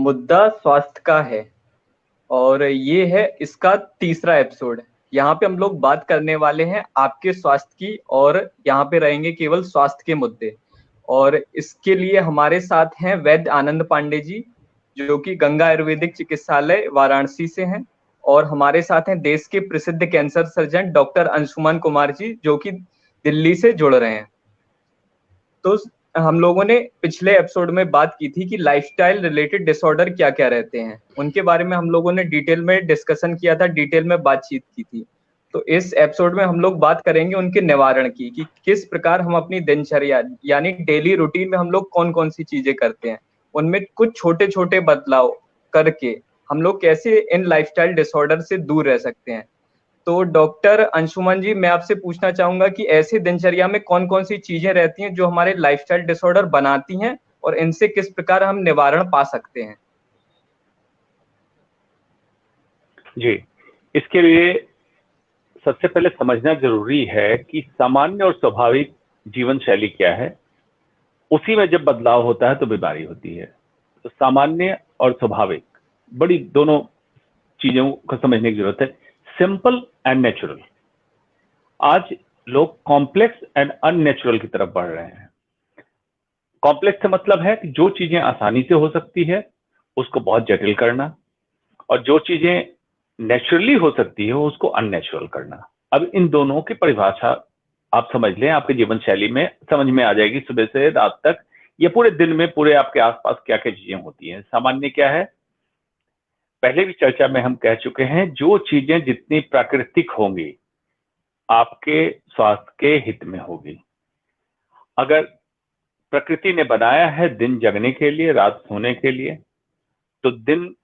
मुद्दा स्वास्थ्य का है और ये है इसका तीसरा एपिसोड। यहाँ पे हम लोग बात करने वाले हैं आपके स्वास्थ्य की और यहाँ पे रहेंगे केवल स्वास्थ्य के मुद्दे। और इसके लिए हमारे साथ हैं वैद्य आनंद पांडे जी, जो कि गंगा आयुर्वेदिक चिकित्सालय वाराणसी से हैं। और हमारे साथ हैं देश के प्रसिद्ध cancer surgeon doctor Anshuman Kumar ji, जो कि दिल्ली से जुड़ रहे हैं। तो हम लोगों ने पिछले एपिसोड में बात की थी कि लाइफस्टाइल रिलेटेड डिसऑर्डर क्या क्या रहते हैं, उनके बारे में हम लोगों ने डिटेल में डिस्कशन किया था, डिटेल में बातचीत की थी। तो इस एपिसोड में हम लोग बात करेंगे उनके निवारण की, कि किस प्रकार हम अपनी दिनचर्या यानी डेली रूटीन में हम लोग कौन कौन सी चीजें करते हैं, उनमें कुछ छोटे छोटे बदलाव करके हम लोग कैसे इन लाइफस्टाइल डिसऑर्डर से दूर रह सकते हैं। तो डॉक्टर अंशुमन जी, मैं आपसे पूछना चाहूंगा कि ऐसे दिनचर्या में कौन कौन सी चीजें रहती हैं जो हमारे लाइफस्टाइल डिसऑर्डर बनाती हैं और इनसे किस प्रकार हम निवारण पा सकते हैं। जी, इसके लिए सबसे पहले समझना जरूरी है कि सामान्य और स्वाभाविक जीवन शैली क्या है। उसी में जब बदलाव होता है तो बीमारी होती है। तो सामान्य और स्वाभाविक बड़ी दोनों चीजों को समझने की जरूरत है। Simple and natural. आज लोग कॉम्प्लेक्स एंड अननेचुरल की तरफ बढ़ रहे हैं। कॉम्प्लेक्स से मतलब है कि जो चीजें आसानी से हो सकती है उसको बहुत जटिल करना, और जो चीजें नेचुरली हो सकती है उसको अननेचुरल करना। अब इन दोनों की परिभाषा आप समझ लें, आपके जीवन शैली में समझ में आ जाएगी। सुबह से रात तक या पूरे दिन में पूरे आपके आसपास क्या क्या चीजें होती हैं। सामान्य क्या है, पहले भी चर्चा में हम कह चुके हैं, जो चीजें जितनी प्राकृतिक होंगी आपके स्वास्थ्य के हित में होगी। अगर प्रकृति ने बनाया है दिन जगने के लिए, रात सोने के लिए, तो दिन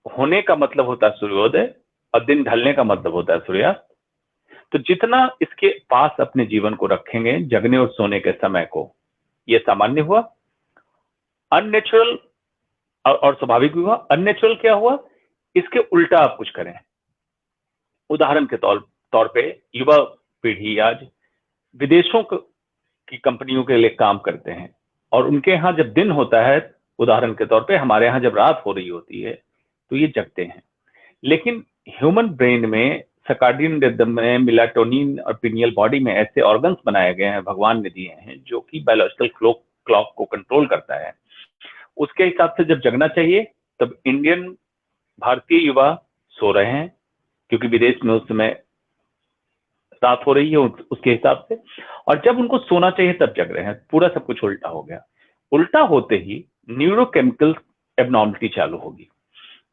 होने का मतलब होता है सूर्योदय और दिन ढलने का मतलब होता है सूर्यास्त। तो जितना इसके पास अपने जीवन को रखेंगे जगने और सोने के समय को, यह सामान्य हुआ। अननेचुरल और स्वाभाविक भी हुआ। अननेचुरल क्या हुआ, इसके उल्टा आप कुछ करें। उदाहरण के तौर पे युवा पीढ़ी आज विदेशों की कंपनियों के लिए काम करते हैं और उनके यहाँ जब दिन होता है, उदाहरण के तौर पे हमारे यहाँ जब रात हो रही होती है तो ये जगते हैं। लेकिन ह्यूमन ब्रेन में सर्काडियन रिदम में मेलाटोनिन और पिनियल बॉडी में ऐसे ऑर्गन्स बनाए गए हैं, भगवान ने दिए हैं, जो कि बायोलॉजिकल क्लॉक को कंट्रोल करता है। उसके हिसाब से जब जगना चाहिए तब इंडियन भारतीय युवा सो रहे हैं, क्योंकि विदेश में उस समय रात हो रही है उसके हिसाब से, और जब उनको सोना चाहिए तब जग रहे हैं। पूरा सब कुछ उल्टा हो गया। उल्टा होते ही न्यूरोकेमिकल एबनॉर्मलिटी चालू होगी,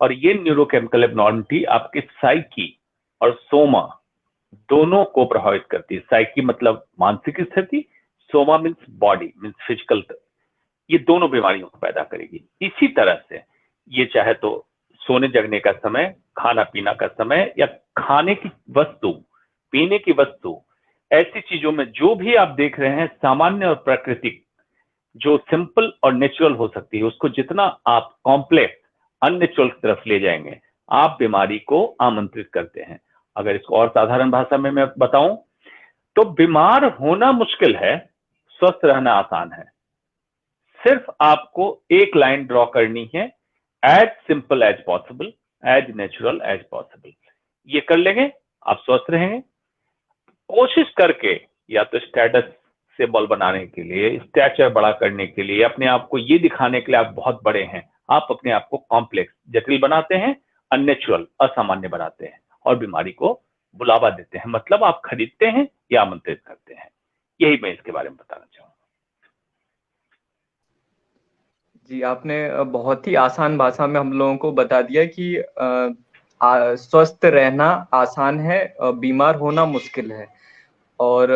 और ये न्यूरोकेमिकल एबनॉर्मलिटी आपके साइकी और सोमा दोनों को प्रभावित करती है। साइकी मतलब मानसिक स्थिति, Soma means body means physical. ये दोनों बीमारियों को पैदा करेगी। इसी तरह से ये चाहे तो सोने जगने का समय, खाना पीना का समय, या खाने की वस्तु, पीने की वस्तु, ऐसी चीजों में जो भी आप देख रहे हैं सामान्य और प्राकृतिक, जो सिंपल और नेचुरल हो सकती है, उसको जितना आप कॉम्प्लेक्स अननेचुरल की तरफ ले जाएंगे आप बीमारी को आमंत्रित करते हैं। अगर इसको और साधारण भाषा में मैं बताऊं तो बीमार होना मुश्किल है, स्वस्थ रहना आसान है। सिर्फ आपको एक लाइन ड्रॉ करनी है, as simple as possible, as natural as possible. ये कर लेंगे आप स्वस्थ रहेंगे। कोशिश करके या तो स्टेटस सिंबल बनाने के लिए, स्टैचर बड़ा करने के लिए, अपने आप को ये दिखाने के लिए आप बहुत बड़े हैं, आप अपने आप को कॉम्प्लेक्स जटिल बनाते हैं, अननेचुरल असामान्य बनाते हैं और बीमारी को बुलावा देते हैं। मतलब आप खरीदते हैं या आमंत्रित करते हैं। यही मैं इसके बारे में बताना चाहूंगा। जी, आपने बहुत ही आसान भाषा में हम लोगों को बता दिया कि स्वस्थ रहना आसान है, बीमार होना मुश्किल है। और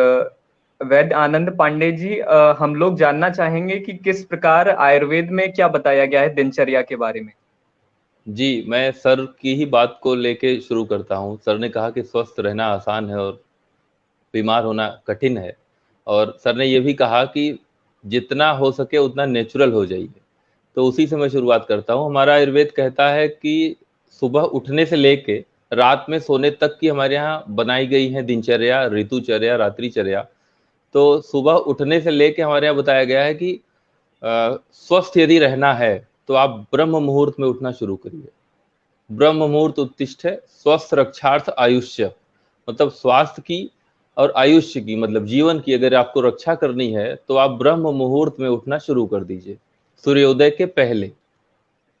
वैद्य आनंद पांडे जी, हम लोग जानना चाहेंगे कि किस प्रकार आयुर्वेद में क्या बताया गया है दिनचर्या के बारे में। जी, मैं सर की ही बात को लेके शुरू करता हूँ। सर ने कहा कि स्वस्थ रहना आसान है और बीमार होना कठिन है, और सर ने ये भी कहा कि जितना हो सके उतना नेचुरल हो जाइए। तो उसी से मैं शुरुआत करता हूँ। हमारा आयुर्वेद कहता है कि सुबह उठने से लेके रात में सोने तक की हमारे यहाँ बनाई गई है दिनचर्या, ऋतुचर्या, रात्रिचर्या। तो सुबह उठने से लेके हमारे यहाँ बताया गया है कि स्वस्थ यदि रहना है तो आप ब्रह्म मुहूर्त में उठना शुरू करिए। ब्रह्म मुहूर्त उत्तिष्ठ है स्वस्थ रक्षार्थ आयुष्य, मतलब स्वास्थ्य की और आयुष्य की, मतलब जीवन की अगर आपको रक्षा करनी है तो आप ब्रह्म मुहूर्त में उठना शुरू कर दीजिए, सूर्योदय के पहले।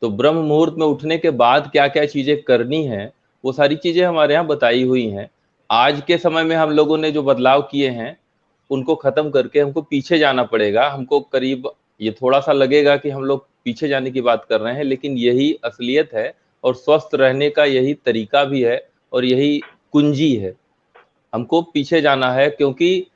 तो ब्रह्म मुहूर्त में उठने के बाद क्या क्या चीजें करनी है, वो सारी चीजें हमारे यहाँ बताई हुई हैं। आज के समय में हम लोगों ने जो बदलाव किए हैं उनको खत्म करके हमको पीछे जाना पड़ेगा। हमको करीब ये थोड़ा सा लगेगा कि हम लोग पीछे जाने की बात कर रहे हैं, लेकिन यही असलियत है और स्वस्थ रहने का यही तरीका भी है और यही कुंजी है। हमको पीछे जाना है क्योंकि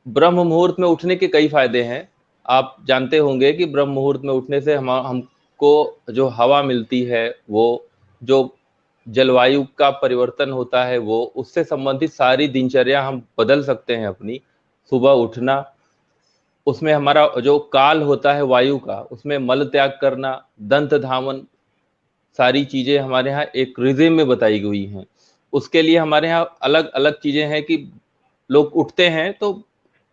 ब्रह्म मुहूर्त में उठने के कई फायदे हैं। आप जानते होंगे कि ब्रह्म मुहूर्त में उठने से हमको जो हवा मिलती है, वो जो जलवायु का परिवर्तन होता है, वो उससे संबंधित सारी दिनचर्या हम बदल सकते हैं अपनी। सुबह उठना, उसमें हमारा जो काल होता है वायु का, उसमें मल त्याग करना, दंत धावन, सारी चीजें हमारे यहाँ एक रिजिम में बताई गई हैं। उसके लिए हमारे यहाँ अलग अलग चीजें हैं कि लोग उठते हैं तो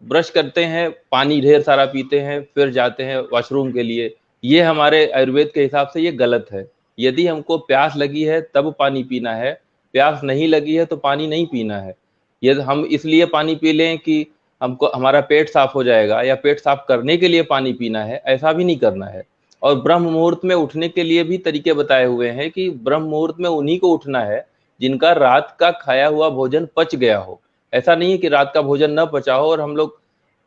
ब्रश करते हैं, पानी ढेर सारा पीते हैं, फिर जाते हैं वॉशरूम के लिए। ये हमारे आयुर्वेद के हिसाब से ये गलत है। यदि हमको प्यास लगी है तब पानी पीना है, प्यास नहीं लगी है तो पानी नहीं पीना है। यदि हम इसलिए पानी पी लें कि हमको हमारा पेट साफ हो जाएगा या पेट साफ करने के लिए पानी पीना है, ऐसा भी नहीं करना है। और ब्रह्म मुहूर्त में उठने के लिए भी तरीके बताए हुए हैं कि ब्रह्म मुहूर्त में उन्हीं को उठना है जिनका रात का खाया हुआ भोजन पच गया हो। ऐसा नहीं है कि रात का भोजन न पचा हो और हम लोग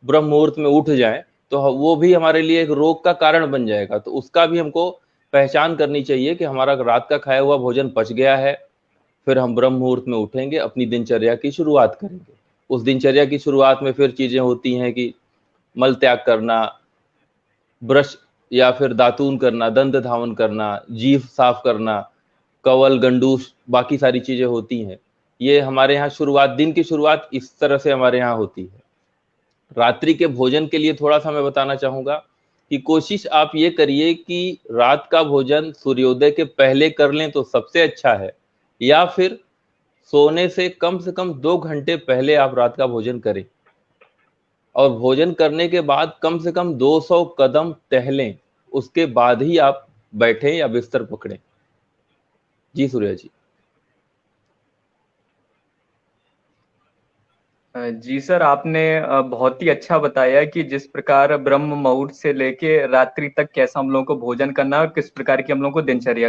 ब्रह्म मुहूर्त में उठ जाएं, तो वो भी हमारे लिए एक रोग का कारण बन जाएगा। तो उसका भी हमको पहचान करनी चाहिए कि हमारा रात का खाया हुआ भोजन पच गया है, फिर हम ब्रह्म मुहूर्त में उठेंगे, अपनी दिनचर्या की शुरुआत करेंगे। उस दिनचर्या की शुरुआत में फिर चीजें होती हैं कि मल त्याग करना, ब्रश या फिर दातून करना, दंत धावन करना, जीभ साफ करना, कवल गंडूस, बाकी सारी चीजें होती हैं। ये हमारे यहाँ शुरुआत, दिन की शुरुआत इस तरह से हमारे यहाँ होती है। रात्रि के भोजन के लिए थोड़ा सा मैं बताना चाहूंगा कि कोशिश आप ये करिए कि रात का भोजन सूर्योदय के पहले कर लें तो सबसे अच्छा है, या फिर सोने से कम 2 घंटे पहले आप रात का भोजन करें और भोजन करने के बाद कम से कम 200 कदम टहलें, उसके बाद ही आप बैठें या बिस्तर पकड़ें। जी सूर्या जी। जी सर, आपने बहुत ही अच्छा बताया कि जिस प्रकार ब्रह्म मुहूर्त से लेके रात्रि तक कैसा हम लोगों को भोजन करना है और किस प्रकार की हम लोगों को दिनचर्या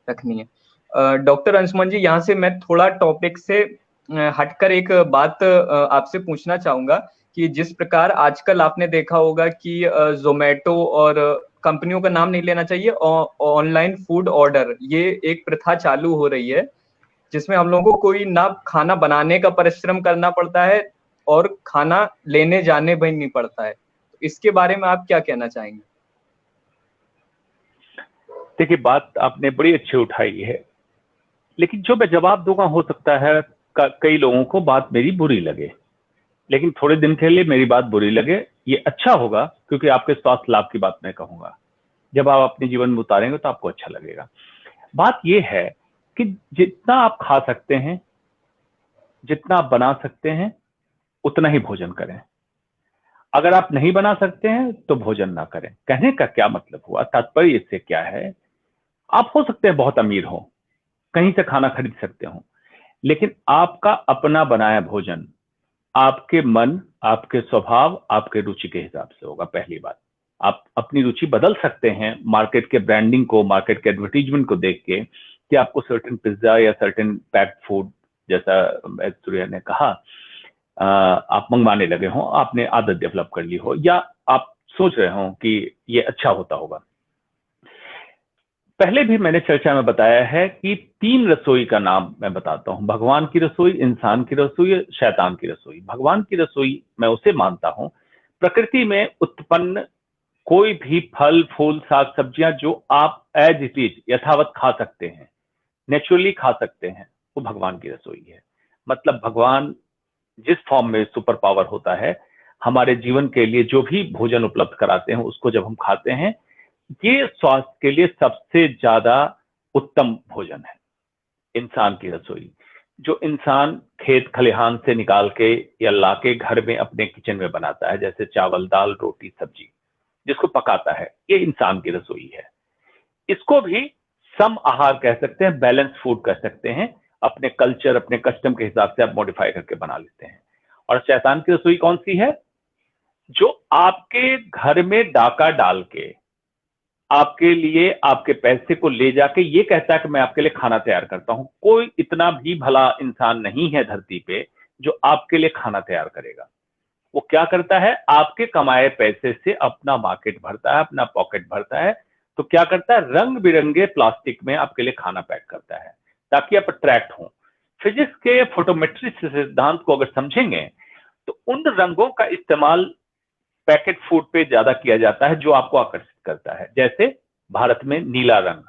रखनी है। डॉक्टर अंशुमन जी, यहाँ से मैं थोड़ा टॉपिक से हटकर एक बात आपसे पूछना चाहूंगा कि जिस प्रकार आजकल आपने देखा होगा कि जोमेटो और कंपनियों का नाम नहीं लेना चाहिए, ऑनलाइन फूड ऑर्डर, ये एक प्रथा चालू हो रही है जिसमें हम लोगों को कोई ना खाना बनाने का परिश्रम करना पड़ता है और खाना लेने जाने भी नहीं पड़ता है। इसके बारे में आप क्या कहना चाहेंगे? देखिए, बात आपने बड़ी अच्छी उठाई है, लेकिन जो मैं जवाब दूंगा हो सकता है कई लोगों को बात मेरी बुरी लगे, लेकिन थोड़े दिन के लिए मेरी बात बुरी लगे, ये अच्छा होगा क्योंकि आपके स्वास्थ्य लाभ की बात मैं कहूंगा। जब आप अपने जीवन में उतारेंगे तो आपको अच्छा लगेगा। बात यह है कि जितना आप खा सकते हैं, जितना आप बना सकते हैं, उतना ही भोजन करें। अगर आप नहीं बना सकते हैं तो भोजन ना करें। कहने का क्या मतलब हुआ, तात्पर्य इससे क्या है, आप हो सकते हैं बहुत अमीर हो, कहीं से खाना खरीद सकते हो, लेकिन आपका अपना बनाया भोजन आपके मन, आपके स्वभाव, आपके रुचि के हिसाब से होगा। पहली बात, आप अपनी रुचि बदल सकते हैं मार्केट के ब्रांडिंग को, मार्केट के एडवर्टीजमेंट को देख के कि आपको सर्टेन पिज्जा या सर्टेन पैक्ड फूड, जैसा सूर्या ने कहा, आप मंगवाने लगे हो, आपने आदत डेवलप कर ली हो, या आप सोच रहे हो कि ये अच्छा होता होगा। पहले भी मैंने चर्चा में बताया है कि 3 रसोई का नाम मैं बताता हूं, भगवान की रसोई, इंसान की रसोई, शैतान की रसोई। भगवान की रसोई मैं उसे मानता हूं, प्रकृति में उत्पन्न कोई भी फल, फूल, साग, सब्जियां जो आप एज इट इज यथावत खा सकते हैं, नेचुरली खा सकते हैं, वो भगवान की रसोई है। मतलब भगवान जिस फॉर्म में सुपर पावर होता है, हमारे जीवन के लिए जो भी भोजन उपलब्ध कराते हैं, उसको जब हम खाते हैं, ये स्वास्थ्य के लिए सबसे ज्यादा उत्तम भोजन है। इंसान की रसोई, जो इंसान खेत खलिहान से निकाल के या लाके घर में अपने किचन में बनाता है, जैसे चावल, दाल, रोटी, सब्जी, जिसको पकाता है, ये इंसान की रसोई है। इसको भी सम आहार कह सकते हैं, बैलेंस फूड कह सकते हैं। अपने कल्चर, अपने कस्टम के हिसाब से आप मॉडिफाई करके बना लेते हैं। और शैतान की रसोई कौन सी है? जो आपके घर में डाका डाल के आपके लिए आपके पैसे को ले जाके ये कहता है कि मैं आपके लिए खाना तैयार करता हूं। कोई इतना भी भला इंसान नहीं है धरती पे जो आपके लिए खाना तैयार करेगा। वो क्या करता है? आपके कमाए पैसे से अपना मार्केट भरता है, अपना पॉकेट भरता है। तो क्या करता है? रंग बिरंगे प्लास्टिक में आपके लिए खाना पैक करता है ताकि आप अट्रैक्ट हो। फिजिक्स के फोटोमेट्री सिद्धांत को अगर समझेंगे तो उन रंगों का इस्तेमाल पैकेट फूड पे ज्यादा किया जाता है जो आपको आकर्षित करता है। जैसे भारत में नीला रंग,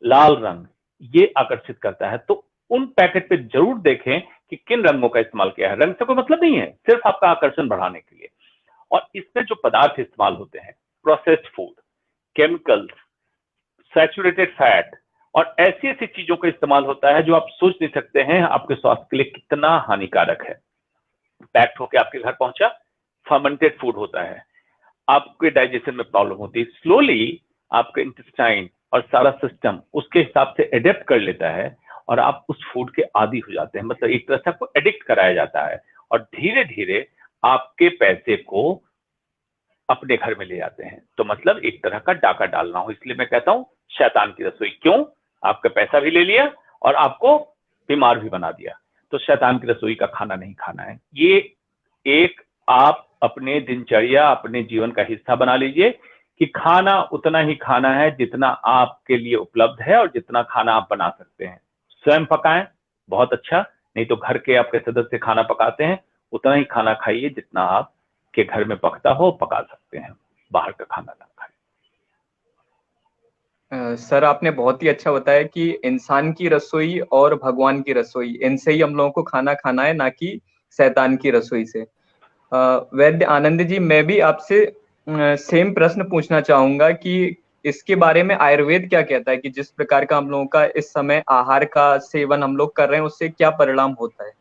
लाल रंग, ये आकर्षित करता है। तो उन पैकेट पे जरूर देखें कि किन रंगों का इस्तेमाल किया है। रंग से कोई मतलब नहीं है, सिर्फ आपका आकर्षण बढ़ाने के लिए। और इसमें जो पदार्थ इस्तेमाल होते हैं, processed food, chemicals, saturated fat और ऐसी ऐसी चीजों का इस्तेमाल होता है जो आप सोच नहीं सकते हैं आपके स्वास्थ्य के लिए कितना हानिकारक है। पैक्ड होकर आपके घर पहुंचा, फर्मेंटेड फूड होता है, आपके डाइजेशन में प्रॉब्लम होती है। स्लोली आपका इंटेस्टाइन और सारा सिस्टम उसके हिसाब से एडेप्ट कर लेता है और आप उस फूड के आदी हो जाते हैं। मतलब एक तरह से आपको एडिक्ट कराया जाता है और धीरे धीरे आपके पैसे को अपने घर में ले जाते हैं। तो मतलब एक तरह का डाका डालना हो। इसलिए मैं कहता हूं शैतान की रसोई। क्यों? आपका पैसा भी ले लिया और आपको बीमार भी बना दिया। तो शैतान की रसोई का खाना नहीं खाना है। ये एक आप अपने दिनचर्या, अपने जीवन का हिस्सा बना लीजिए कि खाना उतना ही खाना है जितना आपके लिए उपलब्ध है और जितना खाना आप बना सकते हैं। स्वयं पकाएं, बहुत अच्छा। नहीं तो घर के आपके सदस्य खाना पकाते हैं, उतना ही खाना खाइए जितना आप के घर में पकता हो, पका सकते हैं। बाहर का खाना ना खाएं। सर आपने बहुत ही अच्छा बताया कि इंसान की रसोई और भगवान की रसोई, इनसे ही हम लोगों को खाना खाना है, ना कि शैतान की रसोई से। वैद्य आनंद जी, मैं भी आपसे सेम प्रश्न पूछना चाहूंगा कि इसके बारे में आयुर्वेद क्या कहता है कि जिस प्रकार का हम लोगों का इस समय आहार का सेवन हम लोग कर रहे हैं उससे क्या परिणाम होता है?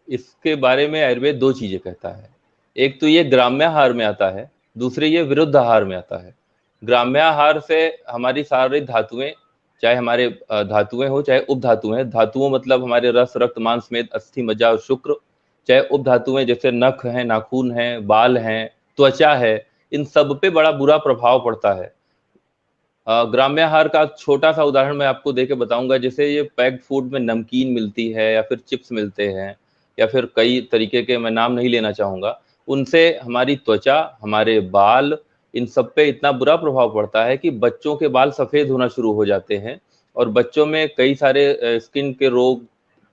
इसके बारे में आयुर्वेद दो चीजें कहता है। एक तो ये ग्राम्याहार में आता है, दूसरे ये विरुद्ध आहार में आता है। ग्राम्याहार से हमारी सारी धातुएं, चाहे हमारे धातुएं हो चाहे उपधातुएं, धातुओं मतलब हमारे रस, रक्त, मांस, मेद, अस्थि, मज्जा और शुक्र, चाहे उपधातुएं जैसे नख हैं, नाखून हैं, बाल हैं, त्वचा है, इन सब पे बड़ा बुरा प्रभाव पड़ता है। ग्राम्याहार का छोटा सा उदाहरण मैं आपको देके बताऊंगा। जैसे ये पैक्ड फूड में नमकीन मिलती है या फिर चिप्स मिलते हैं या फिर कई तरीके के, मैं नाम नहीं लेना चाहूंगा, उनसे हमारी त्वचा, हमारे बाल, इन सब पे इतना बुरा प्रभाव पड़ता है कि बच्चों के बाल सफेद होना शुरू हो जाते हैं और बच्चों में कई सारे स्किन के रोग,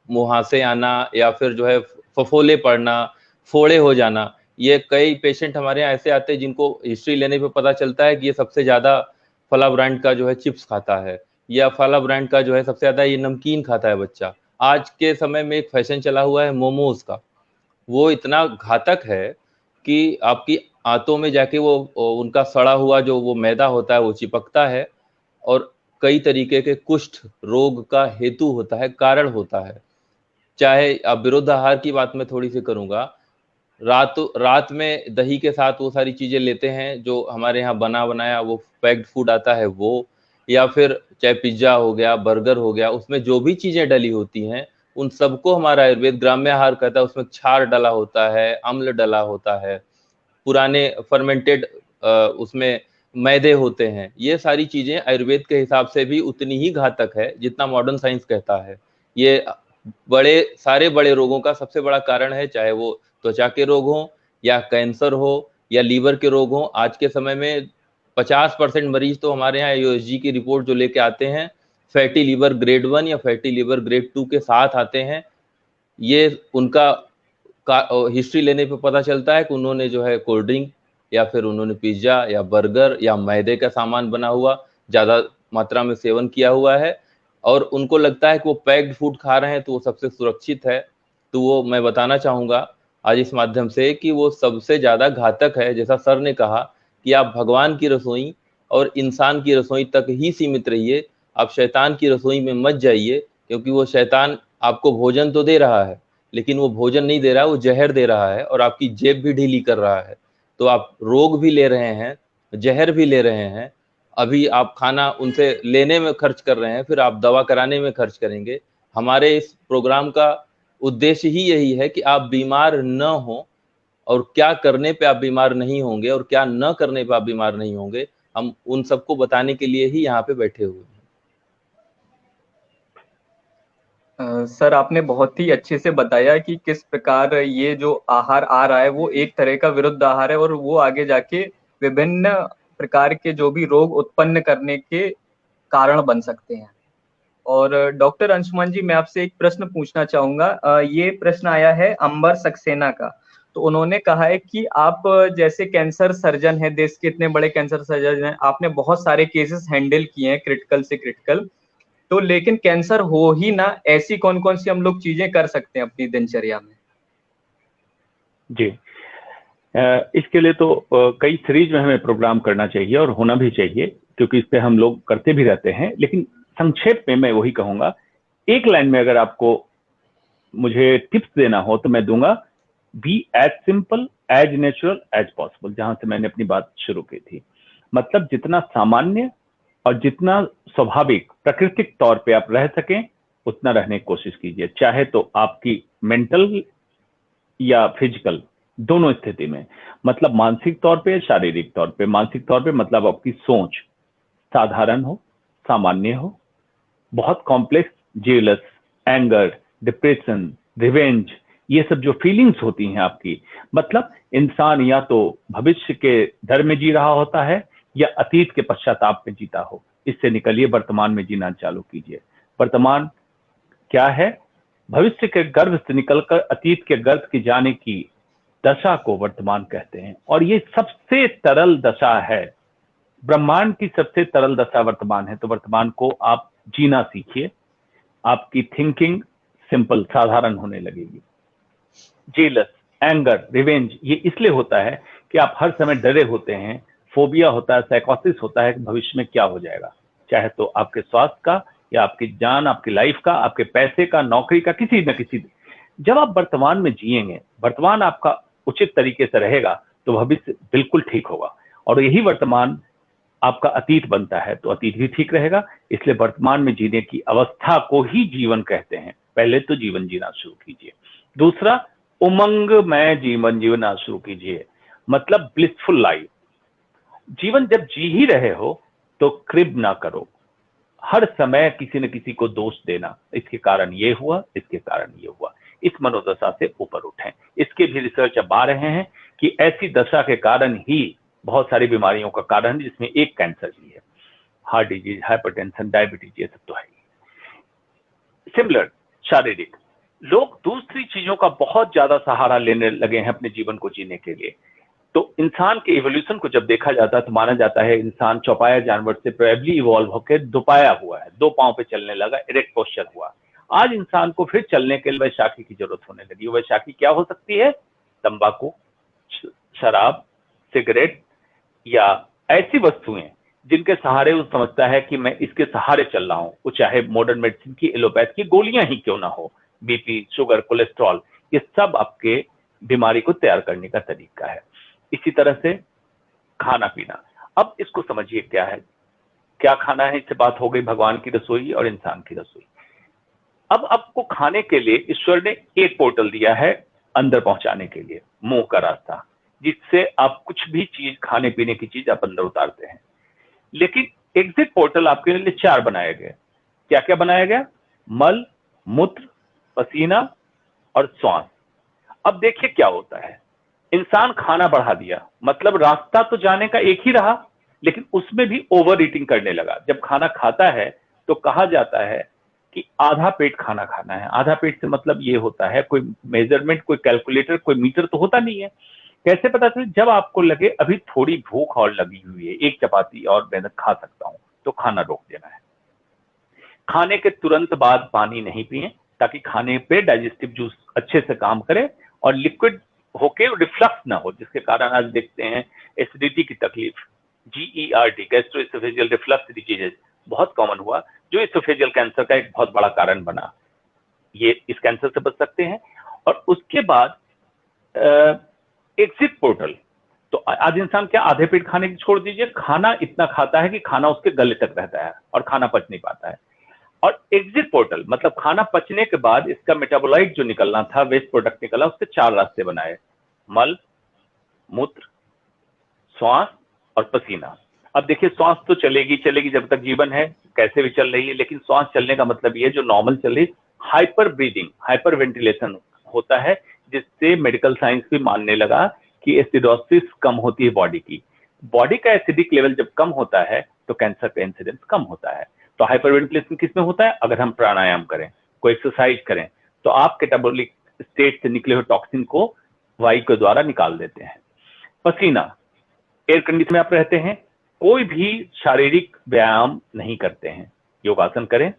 मुहासे आना या फिर जो है फफोले पड़ना, फोड़े हो जाना। ये कई पेशेंट हमारे यहाँ ऐसे आते हैं जिनको हिस्ट्री लेने पे पता चलता है कि ये सबसे ज्यादा फला ब्रांड का जो है चिप्स खाता है या फला ब्रांड का जो है सबसे ज्यादा ये नमकीन खाता है बच्चा। आज के समय में एक फैशन चला हुआ है मोमोज का, वो इतना घातक है कि आपकी आंतों में जाके वो उनका सड़ा हुआ जो वो मैदा होता है वो चिपकता है और कई तरीके के कुष्ठ रोग का हेतु होता है, कारण होता है। चाहे अब विरुद्ध आहार की बात मैं थोड़ी सी करूंगा, रात में दही के साथ वो सारी चीजें लेते हैं जो हमारे यहाँ बना बनाया वो पैक्ड फूड आता है वो, या फिर चाहे पिज्जा हो गया, बर्गर हो गया, उसमें जो भी चीजें डली होती हैं उन सबको हमारा आयुर्वेद ग्राम्य आहार कहता है। उसमें क्षार डला होता है, अम्ल डला होता है, पुराने फर्मेंटेड उसमें मैदे होते हैं। ये सारी चीजें आयुर्वेद के हिसाब से भी उतनी ही घातक है जितना मॉडर्न साइंस कहता है। ये सारे बड़े रोगों का सबसे बड़ा कारण है, चाहे वो त्वचा के रोग हो या कैंसर हो या लीवर के रोग हो। आज के समय में 50% मरीज तो हमारे यहाँ यूएसजी की रिपोर्ट जो लेके आते हैं फैटी लीवर ग्रेड 1 या फैटी लीवर ग्रेड 2 के साथ आते हैं। ये उनका हिस्ट्री लेने पे पता चलता है कि उन्होंने जो है कोल्ड ड्रिंक या फिर उन्होंने पिज्जा या बर्गर या मैदे का सामान बना हुआ ज्यादा मात्रा में सेवन किया हुआ है और उनको लगता है कि वो पैक्ड फूड खा रहे हैं तो वो सबसे सुरक्षित है। तो वो मैं बताना चाहूंगा आज इस माध्यम से कि वो सबसे ज्यादा घातक है। जैसा सर ने कहा कि आप भगवान की रसोई और इंसान की रसोई तक ही सीमित रहिए, आप शैतान की रसोई में मत जाइए, क्योंकि वो शैतान आपको भोजन तो दे रहा है लेकिन वो भोजन नहीं दे रहा है, वो जहर दे रहा है और आपकी जेब भी ढीली कर रहा है। तो आप रोग भी ले रहे हैं, जहर भी ले रहे हैं। अभी आप खाना उनसे लेने में खर्च कर रहे हैं, फिर आप दवा कराने में खर्च करेंगे। हमारे इस प्रोग्राम का उद्देश्य ही यही है कि आप बीमार न हो, और क्या करने पे आप बीमार नहीं होंगे और क्या न करने पे आप बीमार नहीं होंगे, हम उन सबको बताने के लिए ही यहाँ पे बैठे हुए हैं। सर, आपने बहुत ही अच्छे से बताया कि किस प्रकार ये जो आहार आ रहा है वो एक तरह का विरुद्ध आहार है और वो आगे जाके विभिन्न प्रकार के जो भी रोग उत्पन्न करने के कारण बन सकते हैं। और डॉक्टर अंशुमान जी, मैं आपसे एक प्रश्न पूछना चाहूंगा। ये प्रश्न आया है अंबर सक्सेना का। तो उन्होंने कहा है कि आप जैसे कैंसर सर्जन हैं, देश के इतने बड़े कैंसर सर्जन हैं, आपने बहुत सारे केसेस हैंडल किए हैं, क्रिटिकल से क्रिटिकल। तो लेकिन कैंसर हो ही ना, ऐसी कौन कौन सी हम लोग चीजें कर सकते हैं अपनी दिनचर्या में? जी, इसके लिए तो कई सीरीज में हमें प्रोग्राम करना चाहिए और होना भी चाहिए, क्योंकि इस पे हम लोग करते भी रहते हैं। लेकिन संक्षेप में मैं वही कहूंगा, एक लाइन में अगर आपको मुझे टिप्स देना हो तो मैं दूंगा, be as simple as natural as possible, जहां से मैंने अपनी बात शुरू की थी। मतलब जितना सामान्य और जितना स्वाभाविक प्राकृतिक तौर पे आप रह सकें उतना रहने की कोशिश कीजिए, चाहे तो आपकी मेंटल या फिजिकल दोनों स्थिति में। मतलब मानसिक तौर पे, शारीरिक तौर पे। मानसिक तौर पे मतलब आपकी सोच साधारण हो, सामान्य हो। बहुत complex, jealous, anger, depression, revenge, ये सब जो फीलिंग्स होती हैं आपकी, मतलब इंसान या तो भविष्य के डर में जी रहा होता है या अतीत के पश्चाताप में जीता हो। इससे निकलिए, वर्तमान में जीना चालू कीजिए। वर्तमान क्या है? भविष्य के गर्भ से निकलकर अतीत के गर्भ की जाने की दशा को वर्तमान कहते हैं, और ये सबसे तरल दशा है। ब्रह्मांड की सबसे तरल दशा वर्तमान है। तो वर्तमान को आप जीना सीखिए, आपकी थिंकिंग सिंपल, साधारण होने लगेगी। जेलस, एंगर, रिवेंज ये इसलिए होता है कि आप हर समय डरे होते हैं, फोबिया होता है, साइकोसिस होता है कि भविष्य में क्या हो जाएगा, चाहे तो आपके स्वास्थ्य का या आपकी जान, आपकी लाइफ का, आपके पैसे का, नौकरी का, किसी न किसी। जब आप वर्तमान में जिएंगे, वर्तमान आपका उचित तरीके से रहेगा, तो भविष्य बिल्कुल ठीक होगा। और यही वर्तमान आपका अतीत बनता है, तो अतीत भी ठीक रहेगा। इसलिए वर्तमान में जीने की अवस्था को ही जीवन कहते हैं। पहले तो जीवन जीना शुरू कीजिए। दूसरा, उमंग में जीवन जीना शुरू कीजिए, मतलब ब्लिसफुल लाइफ। जीवन जब जी ही रहे हो तो क्रिब ना करो, हर समय किसी न किसी को दोष देना, इसके कारण ये हुआ, इसके कारण ये हुआ। इस मनोदशा से ऊपर उठें। इसके भी रिसर्च अब आ रहे हैं कि ऐसी दशा के कारण ही बहुत सारी बीमारियों का कारण, जिसमें एक कैंसर भी है, हार्ट डिजीज, हाइपरटेंशन, डायबिटीज, ये सब तो है ही। सिमिलर शारीरिक, लोग दूसरी चीजों का बहुत ज्यादा सहारा लेने लगे हैं अपने जीवन को जीने के लिए। तो इंसान के इवोल्यूशन को जब देखा जाता है तो माना जाता है इंसान चौपाया जानवर से प्रोबेबली इवॉल्व होकर दोपाया हुआ है, दो पांव पे चलने लगा, इरेक्ट पोस्चर हुआ। आज इंसान को फिर चलने के लिए वैशाखी की जरूरत होने लगी। वैशाखी क्या हो सकती है? तंबाकू, शराब, सिगरेट या ऐसी वस्तुएं जिनके सहारे वो समझता है कि मैं इसके सहारे चल रहा हूं, वो चाहे मॉडर्न मेडिसिन की, एलोपैथ की गोलियां ही क्यों ना हो। बीपी, शुगर, कोलेस्ट्रॉल, ये सब आपके बीमारी को तैयार करने का तरीका है। इसी तरह से खाना पीना, अब इसको समझिए क्या है, क्या खाना है, इससे बात हो गई भगवान की रसोई और इंसान की रसोई। अब आपको खाने के लिए ईश्वर ने एक पोर्टल दिया है अंदर पहुंचाने के लिए, मुंह का रास्ता, जिससे आप कुछ भी चीज, खाने पीने की चीज आप अंदर उतारते हैं। लेकिन एग्जिट पोर्टल आपके लिए 4 बनाए गए। क्या क्या बनाया गया? मल, मूत्र, पसीना और श्वास। अब देखिए क्या होता है, इंसान खाना बढ़ा दिया, मतलब रास्ता तो जाने का एक ही रहा, लेकिन उसमें भी ओवर ईटिंग करने लगा। जब खाना खाता है तो कहा जाता है कि आधा पेट खाना खाना है। आधा पेट से मतलब ये होता है, कोई मेजरमेंट, कोई कैलकुलेटर, कोई मीटर तो होता नहीं है। कैसे पता चले? जब आपको लगे अभी थोड़ी भूख और लगी हुई है, एक चपाती और मैं खा सकता हूं, तो खाना रोक देना है। खाने के तुरंत बाद पानी नहीं पिए, ताकि खाने पे डाइजेस्टिव जूस अच्छे से काम करे और लिक्विड होके रिफ्लक्स ना हो, जिसके कारण आज देखते हैं एसिडिटी की तकलीफ, GERD, गैस्ट्रोएसोफेजियल रिफ्लक्स डिजीज, बहुत कॉमन हुआ, जो एसोफेजियल कैंसर का एक बहुत बड़ा कारण बना। ये इस कैंसर से बच सकते हैं। और उसके बाद एग्जिट पोर्टल, तो आज इंसान क्या आधे पेट खाने की छोड़ दीजिए, खाना इतना खाता है कि खाना उसके गले तक रहता है और खाना पच नहीं पाता है। और एग्जिट पोर्टल मतलब खाना पचने के बाद इसका मेटाबोलाइट जो निकलना था, वेस्ट प्रोडक्ट निकला, उसके 4 रास्ते बनाए, मल, मूत्र, श्वास और पसीना। अब देखिए श्वास तो चलेगी चलेगी जब तक जीवन है, कैसे भी चल रही है, लेकिन श्वास चलने का मतलब ये जो नॉर्मल चल रही, हाइपर ब्रीदिंग, हाइपर वेंटिलेशन होता है, जिससे मेडिकल साइंस भी मानने लगा कि एसिडोसिस कम होती है बॉडी की। बॉडी का एसिडिक लेवल जब कम होता है तो कैंसर का इंसिडेंस कम होता है। तो हाइपर वेंटिलेशन किसमें होता है? अगर हम प्राणायाम करें, कोई एक्सरसाइज करें, तो आप कैटाबोलिक स्टेट से निकले हुए टॉक्सिन को वायु के द्वारा निकाल देते हैं। पसीना, एयर कंडीशन में आप रहते हैं, कोई भी शारीरिक व्यायाम नहीं करते हैं, योगासन करें,